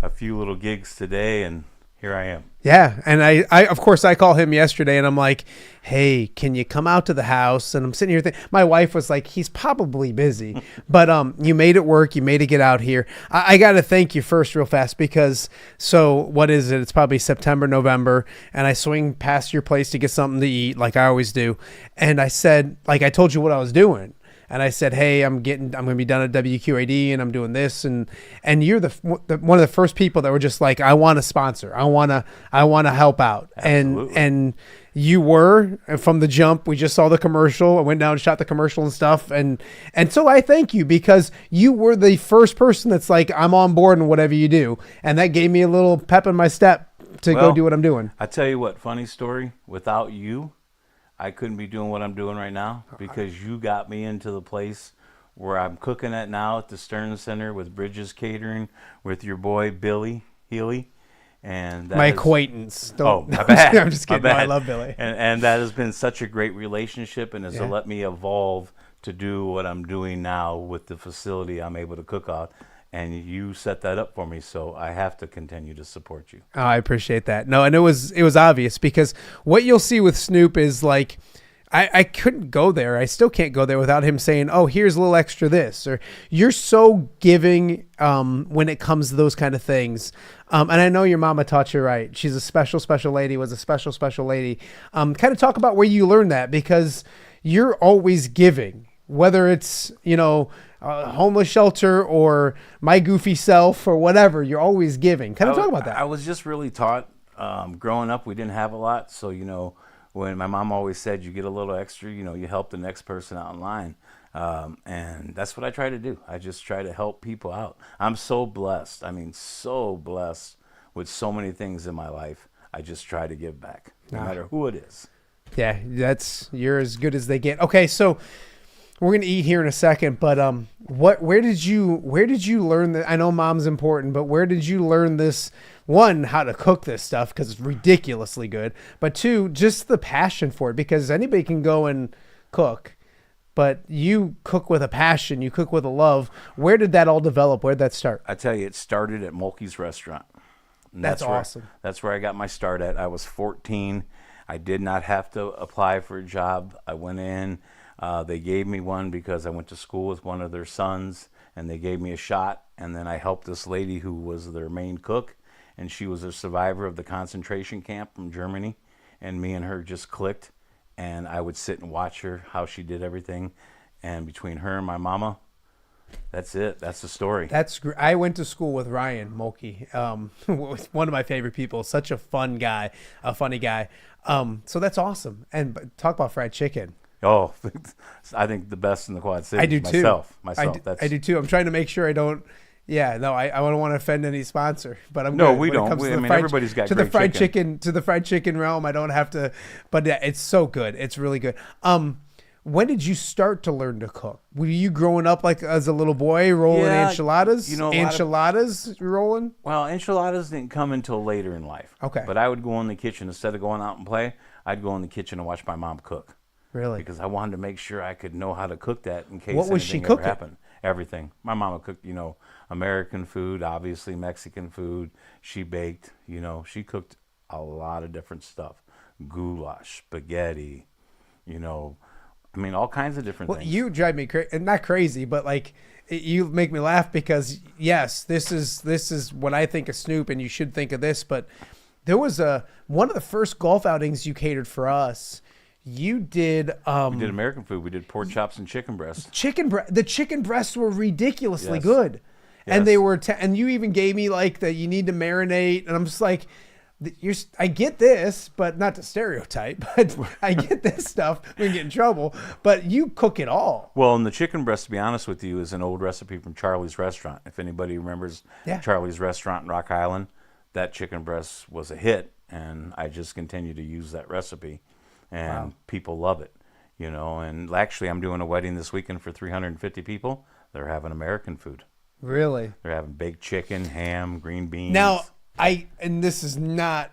a few little gigs today, and here I am. Yeah, and I of course I call him yesterday, and I'm like, hey, can you come out to the house? And I'm sitting here thinking, my wife was like, he's probably busy, but you made it work. You made it get out here. I got to thank you first real fast because, so what is it? It's probably September, November, and I swing past your place to get something to eat like I always do, and I said, like I told you what I was doing. And I said, hey, I'm going to be done at WQAD and I'm doing this. And you're one of the first people that were just like, I want to sponsor. I want to help out. Absolutely. And you were from the jump. We just saw the commercial. I went down and shot the commercial and stuff. And so I thank you because you were the first person that's like, I'm on board in whatever you do. And that gave me a little pep in my step to go do what I'm doing. I tell you what, funny story, without you, I couldn't be doing what I'm doing right now because you got me into the place where I'm cooking at now at the Stern Center with Bridges Catering with your boy Billy Healy. And my acquaintance. My bad. I'm just kidding. No, I love Billy. And that has been such a great relationship and has let me evolve to do what I'm doing now with the facility I'm able to cook out. And you set that up for me, so I have to continue to support you. Oh, I appreciate that. No, and it was obvious because what you'll see with Snoop is like, I couldn't go there. I still can't go there without him saying, oh, here's a little extra this. Or you're so giving when it comes to those kind of things. And I know your mama taught you right. She's a special, special lady, was a special, special lady. Kind of talk about where you learned that because you're always giving, whether it's, homeless shelter or my goofy self or whatever, you're always giving. Kind of talk about that. I was just really taught growing up, we didn't have a lot. So, when my mom always said you get a little extra, you help the next person out in line. And that's what I try to do. I just try to help people out. I'm so blessed. I mean, so blessed with so many things in my life. I just try to give back no matter who it is. Yeah, you're as good as they get. Okay. So, we're gonna eat here in a second, but where did you learn that? I know mom's important, but where did you learn this? One, how to cook this stuff because it's ridiculously good, but two, just the passion for it because anybody can go and cook, but you cook with a passion, you cook with a love. Where did that all develop? Where did that start? I tell you, it started at Mulkey's restaurant. And that's awesome. That's where I got my start at. I was 14. I did not have to apply for a job. I went in. They gave me one because I went to school with one of their sons, and they gave me a shot. And then I helped this lady who was their main cook, and she was a survivor of the concentration camp from Germany. And me and her just clicked, and I would sit and watch her, how she did everything. And between her and my mama, that's it. That's the story. I went to school with Ryan Mulkey, one of my favorite people. Such a fun guy, a funny guy. So that's awesome. And talk about fried chicken. Oh, I think the best in the Quad Cities. I do too. Myself. I do too. I'm trying to make sure I don't. Yeah, no, I don't want to offend any sponsor, but I'm no, good. we When it don't. comes to Everybody's got to great the fried chicken. To the fried chicken realm, I don't have to. But yeah, it's so good. It's really good. When did you start to learn to cook? Were you growing up like as a little boy rolling enchiladas? Enchiladas rolling? Well, enchiladas didn't come until later in life. Okay. But I would go in the kitchen instead of going out and play. I'd go in the kitchen and watch my mom cook. Really? Because I wanted to make sure I could know how to cook that in case What was she anything ever cooking? happened. Everything. My mama cooked, American food, obviously Mexican food. She baked, she cooked a lot of different stuff. Goulash, spaghetti, all kinds of different things. You drive me crazy, not crazy, but like you make me laugh because yes, this is what I think of Snoop, and you should think of this. But there was one of the first golf outings you catered for us. You did. We did American food. We did pork chops and chicken breasts. The chicken breasts were ridiculously Yes. good, and Yes. they were. And you even gave me like that. You need to marinate, and I'm just like, I get this, but not to stereotype. But I get this stuff. We can get in trouble, but you cook it all. Well, and the chicken breast, to be honest with you, is an old recipe from Charlie's Restaurant. If anybody remembers Charlie's Restaurant in Rock Island, that chicken breast was a hit, and I just continue to use that recipe. And people love it, and actually I'm doing a wedding this weekend for 350 people. They're having American food. Really? They're having baked chicken, ham, green beans. Now, this is not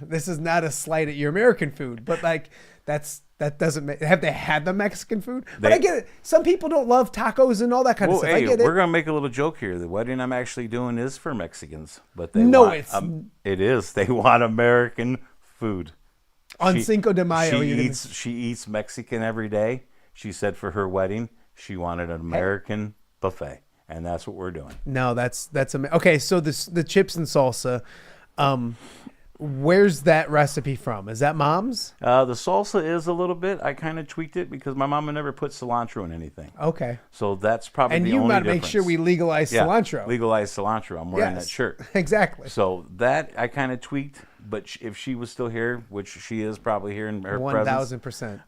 a slight at your American food, but like that doesn't make, have they had the Mexican food? But I get it. Some people don't love tacos and all that kind of stuff. Hey, I get it. We're gonna make a little joke here. The wedding I'm actually doing is for Mexicans, but it is. They want American food. On Cinco de Mayo, she eats Mexican every day. She said for her wedding she wanted an American buffet, and that's what we're doing. No, that's okay. So the chips and salsa, where's that recipe from? Is that mom's? The salsa is a little bit. I kind of tweaked it because my mama never put cilantro in anything. Okay. So that's probably and the you only got to difference. make sure we legalize cilantro. Legalize cilantro. I'm wearing that shirt. Exactly. So that I kind of tweaked. But if she was still here, which she is probably here in her presence,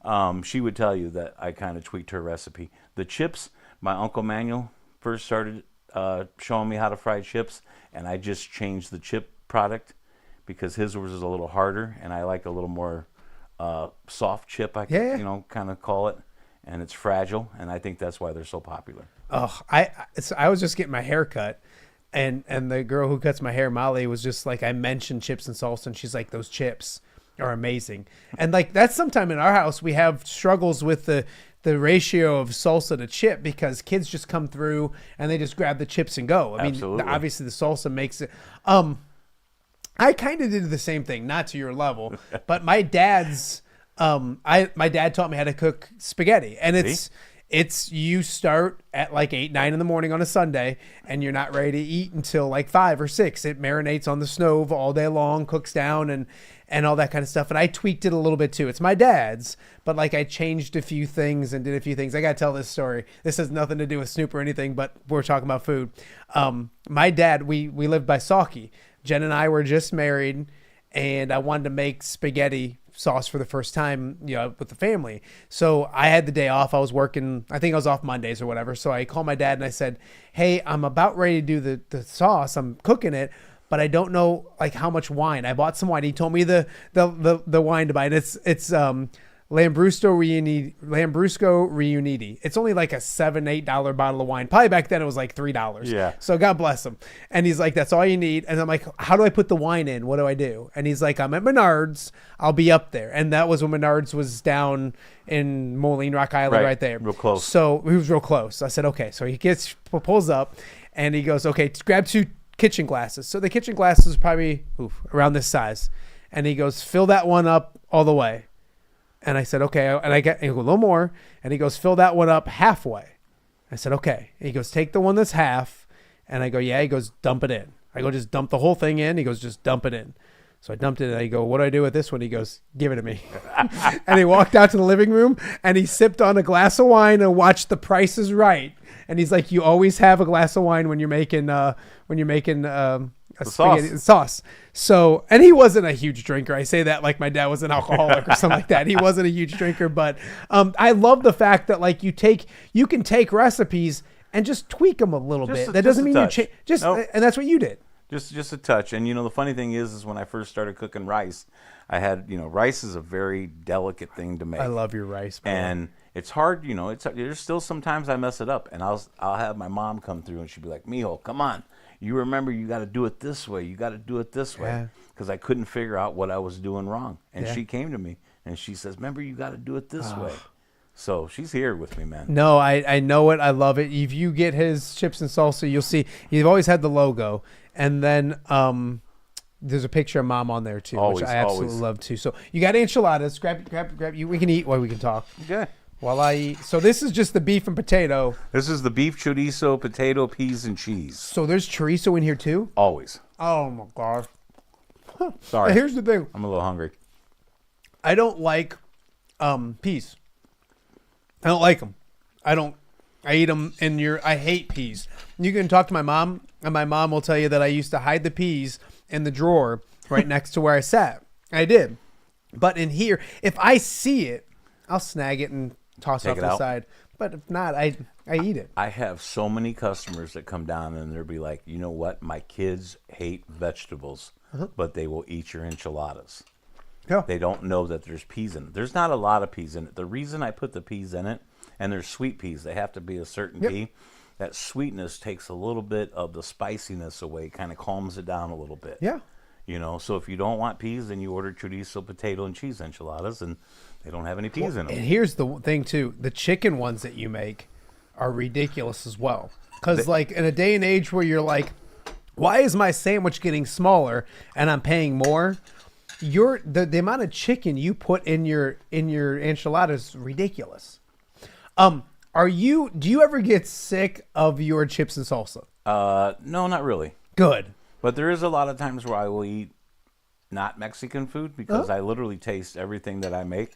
1,000%, she would tell you that I kind of tweaked her recipe. The chips, my Uncle Manuel first started showing me how to fry chips, and I just changed the chip product because his was a little harder, and I like a little more soft chip. I can, kind of call it, and it's fragile, and I think that's why they're so popular. Oh, I was just getting my hair cut. And the girl who cuts my hair, Molly, was just like, I mentioned chips and salsa, and she's like, those chips are amazing. And like that's sometime in our house we have struggles with the ratio of salsa to chip because kids just come through and they just grab the chips and go. I mean, obviously the salsa makes it. I kind of did the same thing, not to your level, but my dad's. My dad taught me how to cook spaghetti, and it's you start at like 8, 9 in the morning on a Sunday, and you're not ready to eat until like 5 or 6. It marinates on the stove all day long, cooks down, and all that kind of stuff. And I tweaked it a little bit too. It's my dad's, but like I changed a few things and did a few things. I got to tell this story. This has nothing to do with Snoop or anything, but we're talking about food. My dad, we lived by Sauke. Jen and I were just married, and I wanted to make spaghetti sauce for the first time, with the family. So I had the day off. I was working, I think I was off Mondays or whatever. So I called my dad and I said, hey, I'm about ready to do the sauce. I'm cooking it, but I don't know like how much wine. I bought some wine. He told me the wine to buy, and it's Lambrusco Riuniti. It's only like a $7-8 bottle of wine. Probably back then it was like $3. Yeah. So God bless him. And he's like, that's all you need. And I'm like, how do I put the wine in? What do I do? And he's like, I'm at Menards. I'll be up there. And that was when Menards was down in Moline, Rock Island, right there. Real close. So he was real close. I said, okay. So he pulls up and he goes, okay, grab 2 kitchen glasses. So the kitchen glasses is probably around this size. And he goes, fill that one up all the way. And I said, okay. And I go, a little more. And he goes, fill that one up halfway. I said, okay. And he goes, take the one that's half. And I go, yeah. He goes, dump it in. I go, just dump the whole thing in. He goes, just dump it in. So I dumped it. And I go, what do I do with this one? He goes, give it to me. And he walked out to the living room and he sipped on a glass of wine and watched The Price is Right. And he's like, you always have a glass of wine when you're making sauce. So, and he wasn't a huge drinker. I say that like my dad was an alcoholic or something like that. He wasn't a huge drinker, but I love the fact that like you can take recipes and just tweak them a little bit. That doesn't mean you change. And that's what you did. Just a touch. And the funny thing is when I first started cooking rice, I had rice is a very delicate thing to make. I love your rice, bro. And it's hard. There's still sometimes I mess it up, and I'll have my mom come through and she'd be like, Mijo, come on. You remember you got to do it this way. You got to do it this way. because I couldn't figure out what I was doing wrong. And Yeah. she came to me and she says, remember, you got to do it this way. So she's here with me, man. No, I know it. I love it. If you get his chips and salsa, you'll see he's always had the logo. And then there's a picture of Mom on there too, Always, which I absolutely always. love too. So you got enchiladas. Grab. You. We can eat while we can talk. Okay. While I eat. So this is just the beef and potato. This is the beef chorizo, potato, peas, and cheese. So there's chorizo in here too? Always. Oh my gosh. Sorry. Here's the thing. I'm a little hungry. I don't like peas. I don't like them. I eat them I hate peas. You can talk to my mom, and my mom will tell you that I used to hide the peas in the drawer right next to where I sat. I did. But in here, if I see it, I'll snag it and toss it Take off it to the out? side. But if not, I eat it. I have so many customers that come down and they'll be like, you know what? My kids hate vegetables, but they will eat your enchiladas. Yeah. They don't know that there's peas in it. There's not a lot of peas in it. The reason I put the peas in it, and they're sweet peas, they have to be a certain pea. That sweetness takes a little bit of the spiciness away, kind of calms it down a little bit. Yeah. You know, so if you don't want peas, then you order chorizo, potato, and cheese enchiladas, and they don't have any peas in them. And here's the thing too: the chicken ones that you make are ridiculous as well. Because like in a day and age where you're like, why is my sandwich getting smaller and I'm paying more? The amount of chicken you put in your enchiladas is ridiculous. Do you ever get sick of your chips and salsa? No, not really. Good. But there is a lot of times where I will eat not Mexican food because I literally taste everything that I make.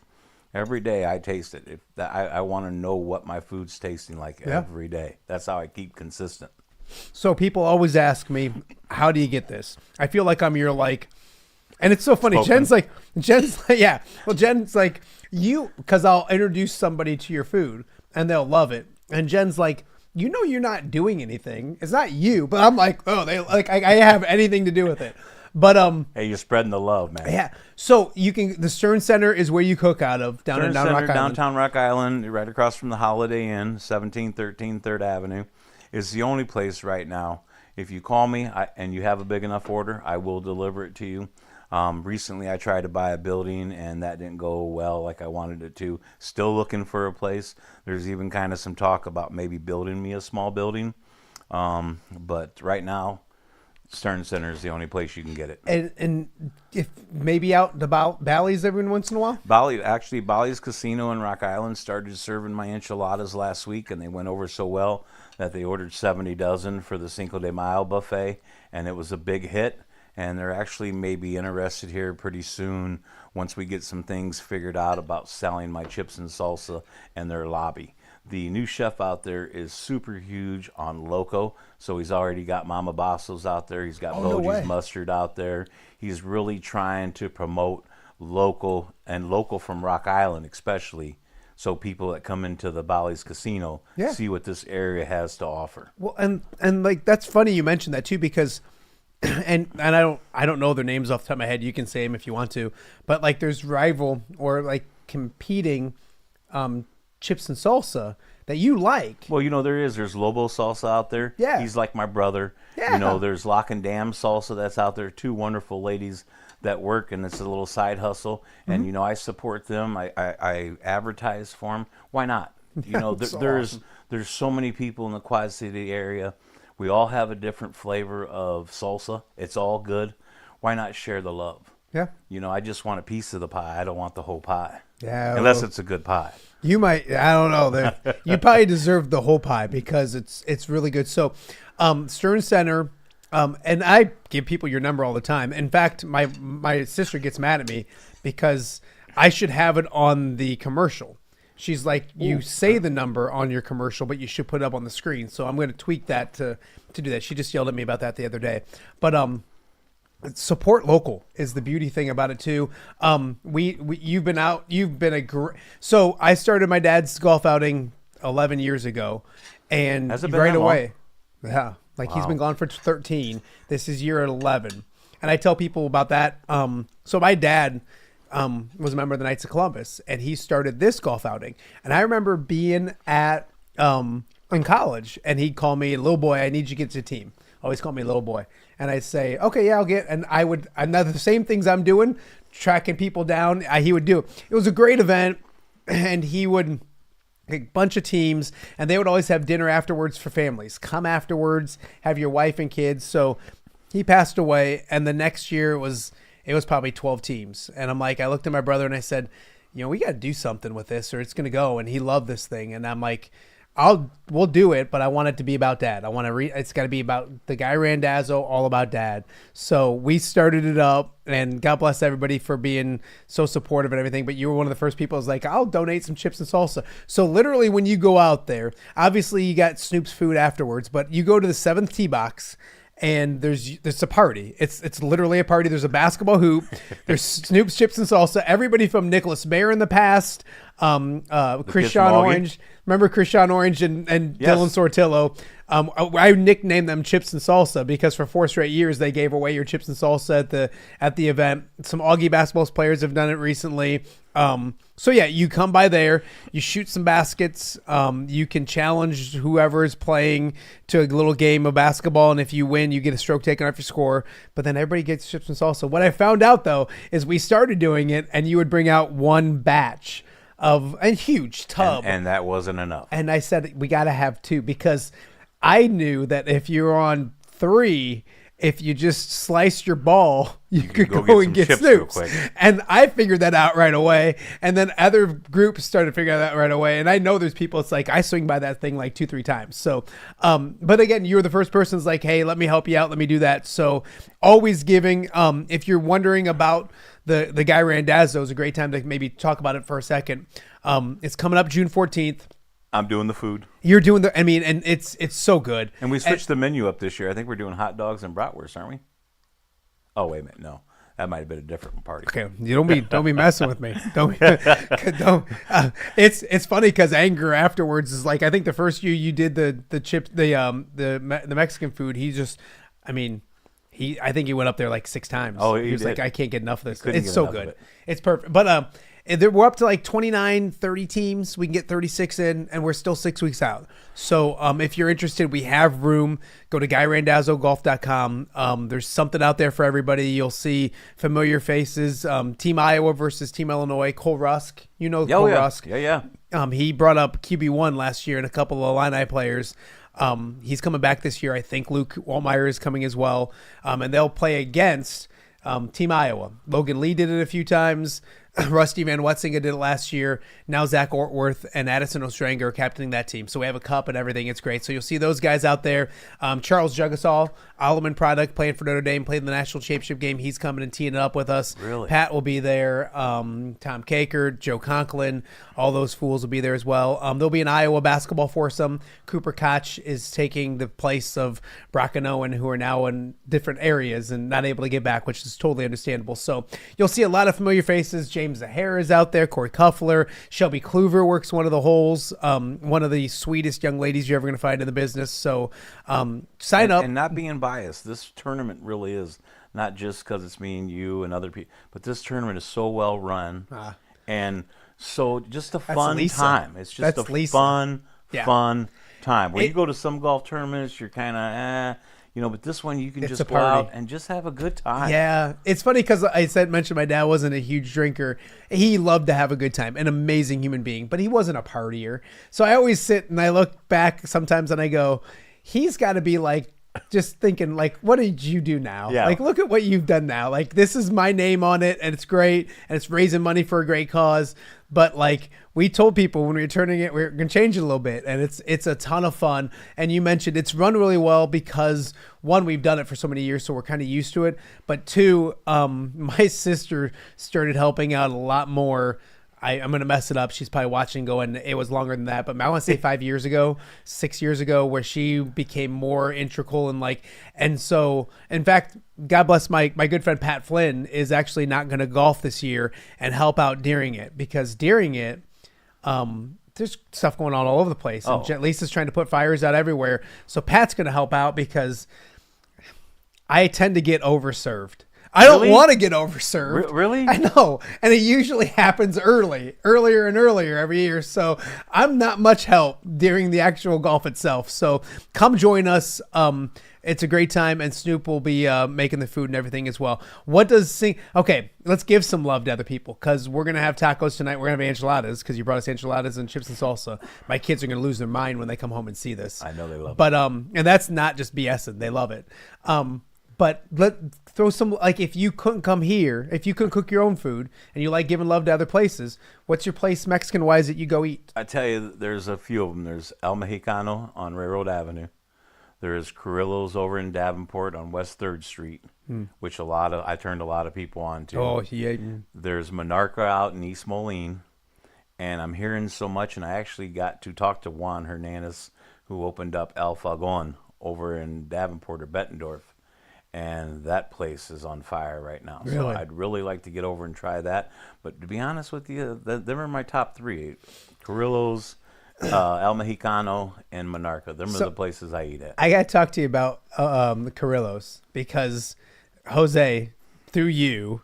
Every day I taste it. I want to know what my food's tasting like every day. That's how I keep consistent. So people always ask me, how do you get this? I feel like I'm your like, and it's so funny. Jen's like, yeah. Well, Jen's like, because I'll introduce somebody to your food and they'll love it. And Jen's like, you know, you're not doing anything. It's not you, but I'm like, oh, I have anything to do with it. But hey, you're spreading the love, man. Yeah. So the Stern Center is where you cook out of downtown Rock Island, right across from the Holiday Inn, 1713 3rd Avenue. Is the only place right now. If you call me and you have a big enough order, I will deliver it to you. Recently, I tried to buy a building, and that didn't go well like I wanted it to. Still looking for a place. There's even kind of some talk about maybe building me a small building. But right now, Stern Center is the only place you can get it. And if maybe out the Bally's every once in a while? Bally's Casino in Rock Island started serving my enchiladas last week, and they went over so well that they ordered 70 dozen for the Cinco de Mayo buffet, and it was a big hit. And they're actually maybe interested here pretty soon once we get some things figured out about selling my chips and salsa and their lobby. The new chef out there is super huge on Loco, so he's already got Mama Basso's out there. He's got Boji's Mustard out there. He's really trying to promote local from Rock Island especially, so people that come into the Bally's Casino see what this area has to offer. Well, and like that's funny you mentioned that too, because and I don't know their names off the top of my head. You can say them if you want to, but like there's rival or like competing chips and salsa that you like. Well, there's Lobo salsa out there. Yeah, he's like my brother. Yeah. There's Lock and Dam salsa that's out there. Two wonderful ladies that work, and it's a little side hustle. And I support them. I advertise for them. Why not? There's so many people in the Quad City area. We all have a different flavor of salsa. It's all good. Why not share the love? Yeah. I just want a piece of the pie. I don't want the whole pie. Yeah. Unless it's a good pie. You might. I don't know. You probably deserve the whole pie because it's really good. So, Stern Center, and I give people your number all the time. In fact, my sister gets mad at me because I should have it on the commercial. She's like, you say the number on your commercial, but you should put it up on the screen. So I'm going to tweak that to do that. She just yelled at me about that the other day. But support local is the beauty thing about it too. You've been so I started my dad's golf outing 11 years ago, and Has it been right that away, long? He's been gone for 13. This is year 11, and I tell people about that. So my dad was a member of the Knights of Columbus, and he started this golf outing. And I remember being at in college, and he'd call me, "Little boy, I need you to get to the team." always call me little boy. And I'd say, okay, yeah, I'll get, and I would, another the same things I'm doing, tracking people down, he would do. It was a great event, and he would, a bunch of teams, and they would always have dinner afterwards for families. Come afterwards, have your wife and kids. So he passed away, and the next year it was probably 12 teams. And I'm like, I looked at my brother and I said, we got to do something with this or it's going to go. And he loved this thing. And I'm like, we'll do it, but I want it to be about Dad. I want to it's got to be about the guy Randazzo, all about Dad. So we started it up, and God bless everybody for being so supportive and everything. But you were one of the first people who was like, I'll donate some chips and salsa. So literally when you go out there, obviously you got Snoop's food afterwards, but you go to the 7th tee box, and there's a party. It's literally a party. There's a basketball hoop. There's Snoop's chips and salsa. Everybody from Nicholas Mayer in the past, Christian Orange. Remember Christian Orange and Yes. Dylan Sortillo. I nicknamed them Chips and Salsa because for 4 straight years they gave away your chips and salsa at the event. Some Augie basketball players have done it recently. So yeah, you come by there, you shoot some baskets, you can challenge whoever is playing to a little game of basketball, and if you win, you get a stroke taken off your score, but then everybody gets chips and salsa. What I found out, though, is we started doing it, and you would bring out one batch of a huge tub. And that wasn't enough. And I said, we got to have 2, because I knew that if you're on 3, if you just sliced your ball, you could go and get Snoop's. And I figured that out right away. And then other groups started figuring that out right away. And I know there's people, it's like, I swing by that thing like 2-3 times. So, but again, you were the first person who's like, hey, let me help you out. Let me do that. So always giving. If you're wondering about the guy Randazzo, is a great time to maybe talk about it for a second. It's coming up June 14th. I'm doing the food. You're doing and it's so good. And we switched the menu up this year. I think we're doing hot dogs and bratwurst, aren't we? Oh, wait a minute. No, that might have been a different party. Okay, you don't be messing with me. Don't. It's funny because Anger afterwards is like, I think the first year you did the chips, the Mexican food. He just, I think he went up there like 6 times. Oh, he was did. like, I can't get enough of this. Couldn't It's get so enough of good. it. It's perfect. But we're up to like 29, 30 teams. We can get 36 in, and we're still 6 weeks out. So if you're interested, we have room. Go to GuyRandazzoGolf.com. There's something out there for everybody. You'll see familiar faces. Team Iowa versus Team Illinois. Cole Rusk. Cole Rusk. Yeah. He brought up QB1 last year and a couple of Illini players. He's coming back this year. I think Luke Waltmeyer is coming as well. And they'll play against Team Iowa. Logan Lee did it a few times. Rusty Van Wetzinga did it last year. Now Zach Ortworth and Addison Ostranger are captaining that team. So we have a cup and everything. It's great. So you'll see those guys out there. Charles Jugasol, Alleman product, playing for Notre Dame, played in the national championship game. He's coming and teeing it up with us. Really? Pat will be there. Tom Kakert, Joe Conklin, all those fools will be there as well. There'll be an Iowa basketball foursome. Cooper Koch is taking the place of Brock and Owen, who are now in different areas and not able to get back, which is totally understandable. So you'll see a lot of familiar faces. James Zahara is out there. Corey Kuffler. Shelby Kluver works one of the holes. One of the sweetest young ladies you're ever going to find in the business. So sign up. And not being biased, this tournament really is not just because it's me and you and other people, but this tournament is so well run. And so just a fun time. It's just fun time. When you go to some golf tournaments, you're kind of, but this one you can just go out and just have a good time. Yeah. It's funny because I mentioned my dad wasn't a huge drinker. He loved to have a good time, an amazing human being, but he wasn't a partier. So I always sit and I look back sometimes and I go, he's got to be like, just thinking like, what did you do now? Yeah. Like, look at what you've done now. Like, this is my name on it and it's great and it's raising money for a great cause. But like we told people when we were turning it, we're going to change it a little bit, and it's a ton of fun. And you mentioned it's run really well because 1, we've done it for so many years, so we're kind of used to it. But 2, my sister started helping out a lot more. I'm going to mess it up. She's probably watching going, it was longer than that. But I want to say 5 years ago, 6 years ago, where she became more integral and so, in fact, God bless my good friend Pat Flynn is actually not going to golf this year and help out during it, because during it, there's stuff going on all over the place. And Lisa's trying to put fires out everywhere. So Pat's going to help out because I tend to get overserved. I don't want to get overserved. Really? I know. And it usually happens earlier and earlier every year. So I'm not much help during the actual golf itself. So come join us. It's a great time, and Snoop will be making the food and everything as well. What does Okay, let's give some love to other people, because we're going to have tacos tonight. We're going to have enchiladas, because you brought us enchiladas and chips and salsa. My kids are going to lose their mind when they come home and see this. I know they love it. But and that's not just BSing. They love it. But throw some, like, if you couldn't come here, if you couldn't cook your own food and you like giving love to other places, what's your place Mexican-wise that you go eat? I tell you, there's a few of them. There's El Mexicano on Railroad Avenue. There's Carrillo's over in Davenport on West 3rd Street, which I turned a lot of people on to. Oh, yeah. There's Monarca out in East Moline. And I'm hearing so much, and I actually got to talk to Juan Hernandez, who opened up El Fagon over in Davenport or Bettendorf. And that place is on fire right now. Really? So I'd really like to get over and try that. But to be honest with you, them are my top 3. Carrillo's, El Mexicano, and Monarca. Them are the places I eat at. I got to talk to you about the Carrillo's, because Jose, through you,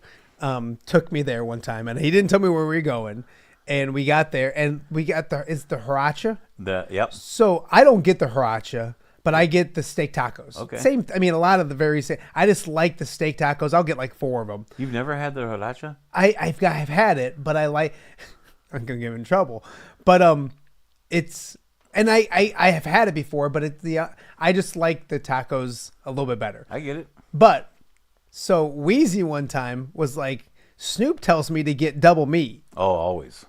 took me there one time. And he didn't tell me where we were going. And we got there, and it's the Haracha? Yep. So I don't get the Haracha, but I get the steak tacos. Okay. Same. I mean, a lot of the very same. I just like the steak tacos. I'll get like 4 of them. You've never had the Haracha? I've had it, but I like. I'm gonna get in trouble, but it's, and I have had it before, but it's I just like the tacos a little bit better. I get it. But so Wheezy one time was like, Snoop tells me to get double meat. Oh, always.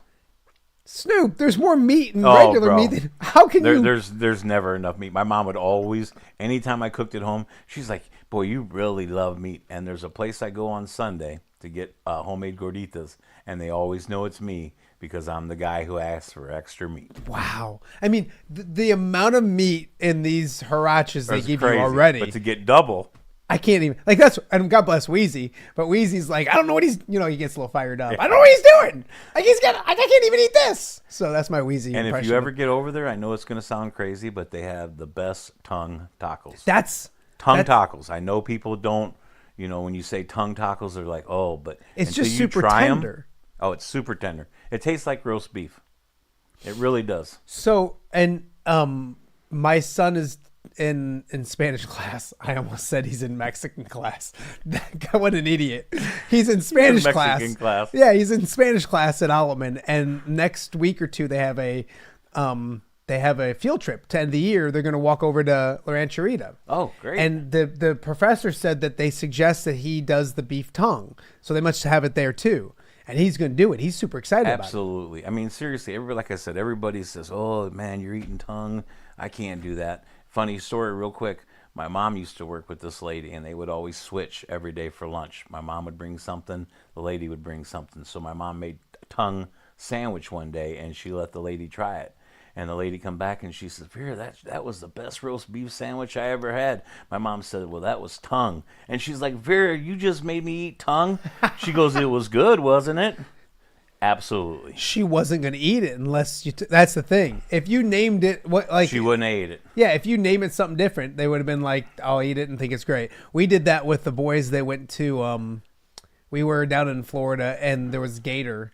Snoop, there's more meat in regular meat than, how can you? There's never enough meat. My mom would always, anytime I cooked at home, she's like, boy, you really love meat. And there's a place I go on Sunday to get homemade gorditas, and they always know it's me because I'm the guy who asks for extra meat. Wow. I mean, the amount of meat in these harachas they give crazy. You already. But to get double. I can't even, like, that's, and God bless Wheezy, but Wheezy's like, I don't know what he's, he gets a little fired up. I don't know what he's doing. Like, I can't even eat this. So that's my Wheezy and impression. If you ever get over there, I know it's going to sound crazy, but they have the best tongue tacos. Tongue tacos. I know people don't, when you say tongue tacos, they're like, oh, but it's until just you super try tender. Oh, it's super tender. It tastes like roast beef. It really does. So, and my son is in Spanish class. I almost said he's in Mexican class. What an idiot. He's in Spanish class. Yeah, he's in Spanish class at Alleman, and next week or two they have a field trip to end the year. They're going to walk over to La Rancherita. Oh, great. And the professor said that they suggest that he does the beef tongue, so they must have it there too. And he's going to do it. He's super excited about it. Absolutely. I mean, seriously, like I said, everybody says, oh, man, you're eating tongue. I can't do that. Funny story real quick. My mom used to work with this lady, and they would always switch every day for lunch. My mom would bring something. The lady would bring something. So my mom made a tongue sandwich one day, and she let the lady try it. And the lady come back, and she said, Vera, that was the best roast beef sandwich I ever had. My mom said, well, that was tongue. And she's like, Vera, you just made me eat tongue? She goes, it was good, wasn't it? Absolutely. She wasn't going to eat it unless you. That's the thing. If you named it, she wouldn't have ate it. Yeah, if you name it something different, they would have been like, "I'll eat it and think it's great." We did that with the boys. They went to. We were down in Florida, and there was gator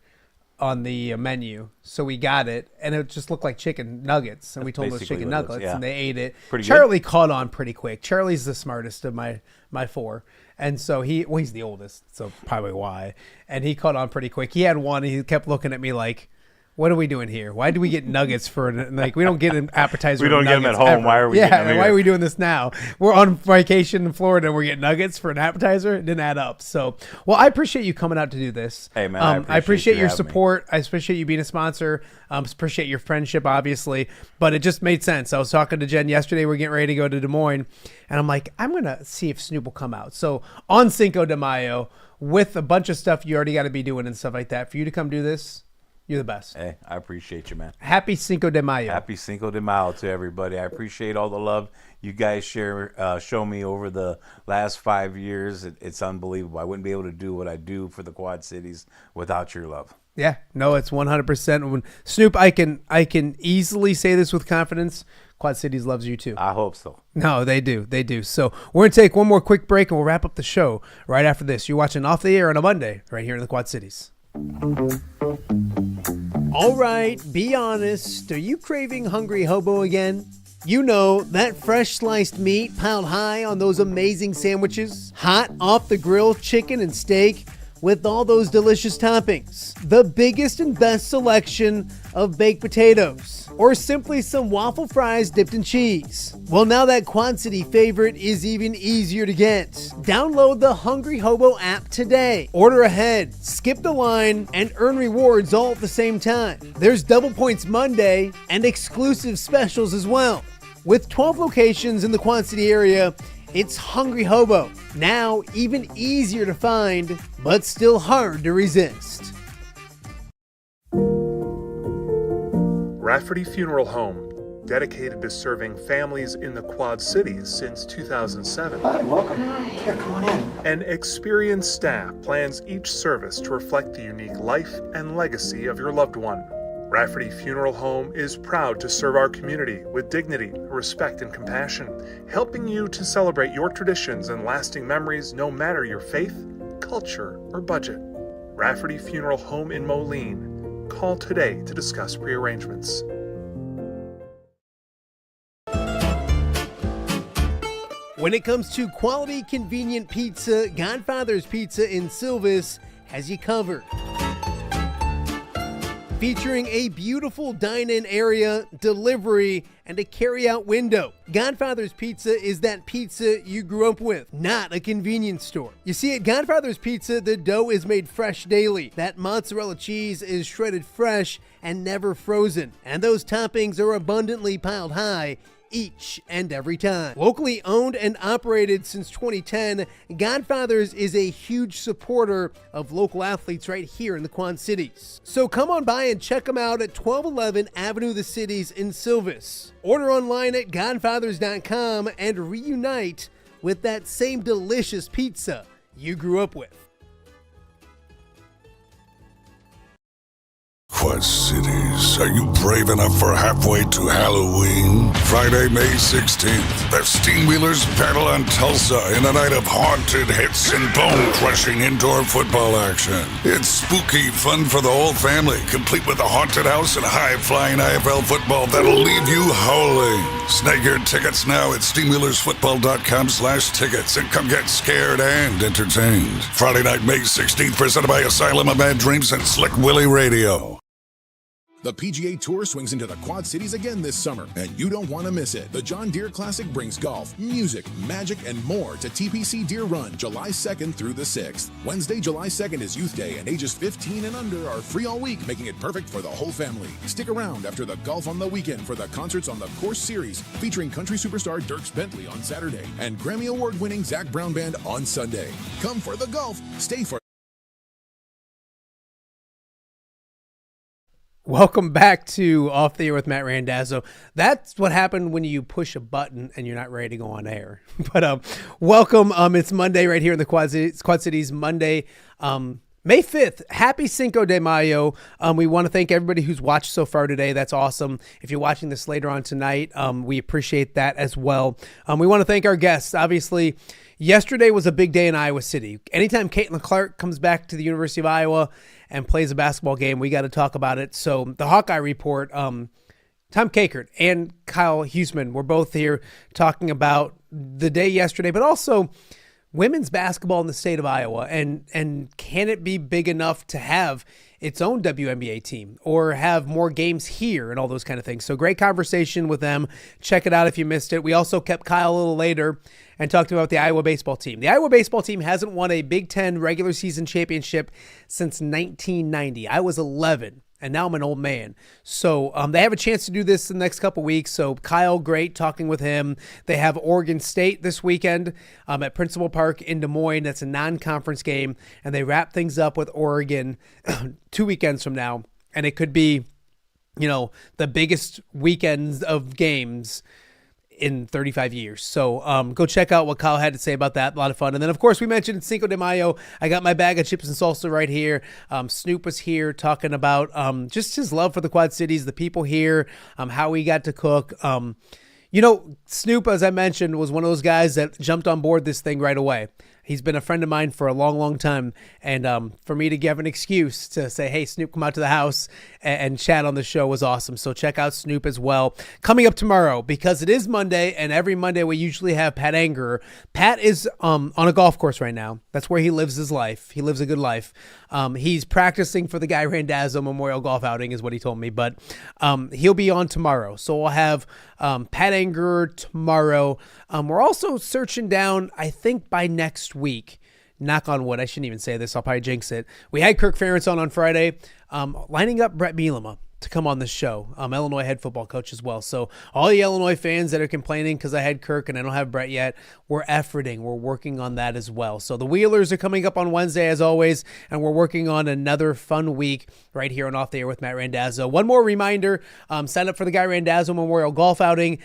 on the menu, so we got it, and it just looked like chicken nuggets, and we told them it was chicken nuggets, and they ate it. Charlie caught on pretty quick. Charlie's the smartest of my 4. And so he's the oldest, so probably why. And he caught on pretty quick. He had one, and he kept looking at me like, what are we doing here? Why do we get nuggets for, like, we don't get an appetizer. We don't get them at home. Ever. Why are we getting them here? Why are we doing this now? We're on vacation in Florida, and we're getting nuggets for an appetizer? It didn't add up. So, well, I appreciate you coming out to do this. Hey, man, I appreciate your support. I appreciate you being a sponsor. Appreciate your friendship, obviously. But it just made sense. I was talking to Jen yesterday. We're getting ready to go to Des Moines. And I'm like, I'm going to see if Snoop will come out. So on Cinco de Mayo, with a bunch of stuff you already got to be doing and stuff like that, for you to come do this, you're the best. Hey, I appreciate you, man. Happy Cinco de Mayo. Happy Cinco de Mayo to everybody. I appreciate all the love you guys show me over the last 5 years. It's unbelievable. I wouldn't be able to do what I do for the Quad Cities without your love. Yeah, no, it's 100%. When Snoop, I can easily say this with confidence. Quad Cities loves you too. I hope so. No, they do. They do. So we're going to take one more quick break, and we'll wrap up the show right after this. You're watching Off the Air on a Monday right here in the Quad Cities. All right, be honest. Are you craving Hungry Hobo again? You know, that fresh sliced meat piled high on those amazing sandwiches, hot off the grill chicken and steak with all those delicious toppings, the biggest and best selection of baked potatoes, or simply some waffle fries dipped in cheese. Well, now that Quad City favorite is even easier to get. Download the Hungry Hobo app today. Order ahead, skip the line, and earn rewards all at the same time. There's Double Points Monday and exclusive specials as well. With 12 locations in the Quad City area, it's Hungry Hobo. Now even easier to find, but still hard to resist. Rafferty Funeral Home, dedicated to serving families in the Quad Cities since 2007. Hi, welcome. Here, come on in. An experienced staff plans each service to reflect the unique life and legacy of your loved one. Rafferty Funeral Home is proud to serve our community with dignity, respect, and compassion, helping you to celebrate your traditions and lasting memories no matter your faith, culture, or budget. Rafferty Funeral Home in Moline. Call today to discuss prearrangements. When it comes to quality, convenient pizza, Godfather's Pizza in Silvis has you covered. Featuring a beautiful dine-in area, delivery, and a carry-out window. Godfather's Pizza is that pizza you grew up with, not a convenience store. You see, at Godfather's Pizza, the dough is made fresh daily. That mozzarella cheese is shredded fresh and never frozen. And those toppings are abundantly piled high each and every time. Locally owned and operated since 2010, Godfather's is a huge supporter of local athletes right here in the Quad Cities. So come on by and check them out at 1211 Avenue of the Cities in Silvis. Order online at godfathers.com and reunite with that same delicious pizza you grew up with. Quad Cities, are you brave enough for halfway to Halloween? Friday, May 16th, the Steamwheelers battle on Tulsa in a night of haunted hits and bone-crushing indoor football action. It's spooky fun for the whole family, complete with a haunted house and high-flying IFL football that'll leave you howling. Snag your tickets now at steamwheelersfootball.com/tickets and come get scared and entertained. Friday night, May 16th, presented by Asylum of Mad Dreams and Slick Willie Radio. The PGA Tour swings into the Quad Cities again this summer, and you don't want to miss it. The John Deere Classic brings golf, music, magic, and more to TPC Deer Run July 2nd through the 6th. Wednesday, July 2nd is Youth Day, and ages 15 and under are free all week, making it perfect for the whole family. Stick around after the golf on the weekend for the concerts on the Course Series, featuring country superstar Dierks Bentley on Saturday and Grammy Award-winning Zac Brown Band on Sunday. Come for the golf, stay for Welcome back to Off the Air with Matt Randazzo. That's what happened when you push a button and you're not ready to go on air. But welcome. It's Monday right here in the Quad Cities, Monday, May 5th. Happy Cinco de Mayo. We want to thank everybody who's watched so far today. That's awesome. If you're watching this later on tonight, we appreciate that as well. We want to thank our guests. Obviously, yesterday was a big day in Iowa City. Anytime Caitlin Clark comes back to the University of Iowa and plays a basketball game, we got to talk about it. So the Hawkeye Report, Tom Kakert and Kyle Huesmann were both here talking about the day yesterday, but also women's basketball in the state of Iowa. And can it be big enough to have its own WNBA team or have more games here and all those kind of things. So great conversation with them. Check it out if you missed it. We also kept Kyle a little later and talked about the Iowa baseball team. The Iowa baseball team hasn't won a Big Ten regular season championship since 1990. I was 11. And now I'm an old man. So they have a chance to do this in the next couple weeks. So Kyle, great talking with him. They have Oregon State this weekend at Principal Park in Des Moines. That's a non-conference game. And they wrap things up with Oregon 2 weekends from now. And it could be, the biggest weekends of games in 35 years. So go check out what Kyle had to say about that. A lot of fun. And then, of course, we mentioned Cinco de Mayo. I got my bag of chips and salsa right here. Snoop was here talking about just his love for the Quad Cities, the people here, how he got to cook. Snoop, as I mentioned, was one of those guys that jumped on board this thing right away. He's been a friend of mine for a long, long time. And for me to give an excuse to say, hey, Snoop, come out to the house and chat on the show was awesome. So check out Snoop as well. Coming up tomorrow, because it is Monday, and every Monday we usually have Pat Anger. Pat is on a golf course right now. That's where he lives his life. He lives a good life. He's practicing for the Guy Randazzo Memorial Golf Outing is what he told me. But he'll be on tomorrow. So we'll have Pat Anger tomorrow. We're also searching down, I think by next week, knock on wood, I shouldn't even say this, I'll probably jinx it. We had Kirk Ferentz on Friday, lining up Brett Bielema to come on the show, Illinois head football coach as well. So all the Illinois fans that are complaining because I had Kirk and I don't have Brett yet, we're efforting. We're working on that as well. So the Wheelers are coming up on Wednesday as always, and we're working on another fun week right here on Off the Air with Matt Randazzo. One more reminder, sign up for the Guy Randazzo Memorial Golf Outing,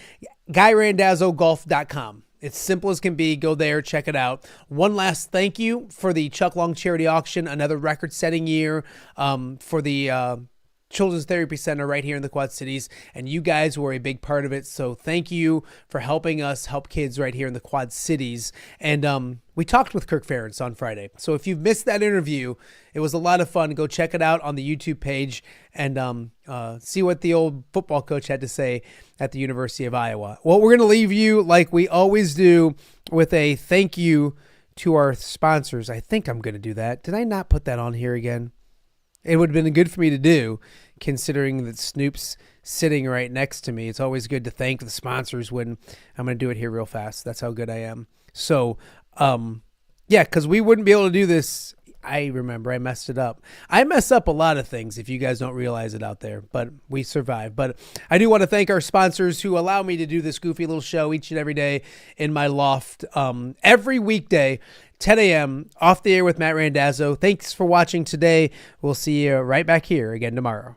GuyRandazzoGolf.com. It's simple as can be. Go there, check it out. One last thank you for the Chuck Long Charity Auction, another record-setting year for the Children's Therapy Center right here in the Quad Cities, and you guys were a big part of it. So thank you for helping us help kids right here in the Quad Cities. And we talked with Kirk Ferentz on Friday. So if you've missed that interview, it was a lot of fun. Go check it out on the YouTube page and see what the old football coach had to say at the University of Iowa. Well, we're going to leave you like we always do with a thank you to our sponsors. I think I'm going to do that. Did I not put that on here again? It would have been good for me to do, considering that Snoop's sitting right next to me. It's always good to thank the sponsors when I'm going to do it here real fast. That's how good I am. So, yeah, because we wouldn't be able to do this. I remember I messed it up. I mess up a lot of things if you guys don't realize it out there, but we survive. But I do want to thank our sponsors who allow me to do this goofy little show each and every day in my loft. Every weekday, 10 a.m., Off the Air with Matt Randazzo. Thanks for watching today. We'll see you right back here again tomorrow.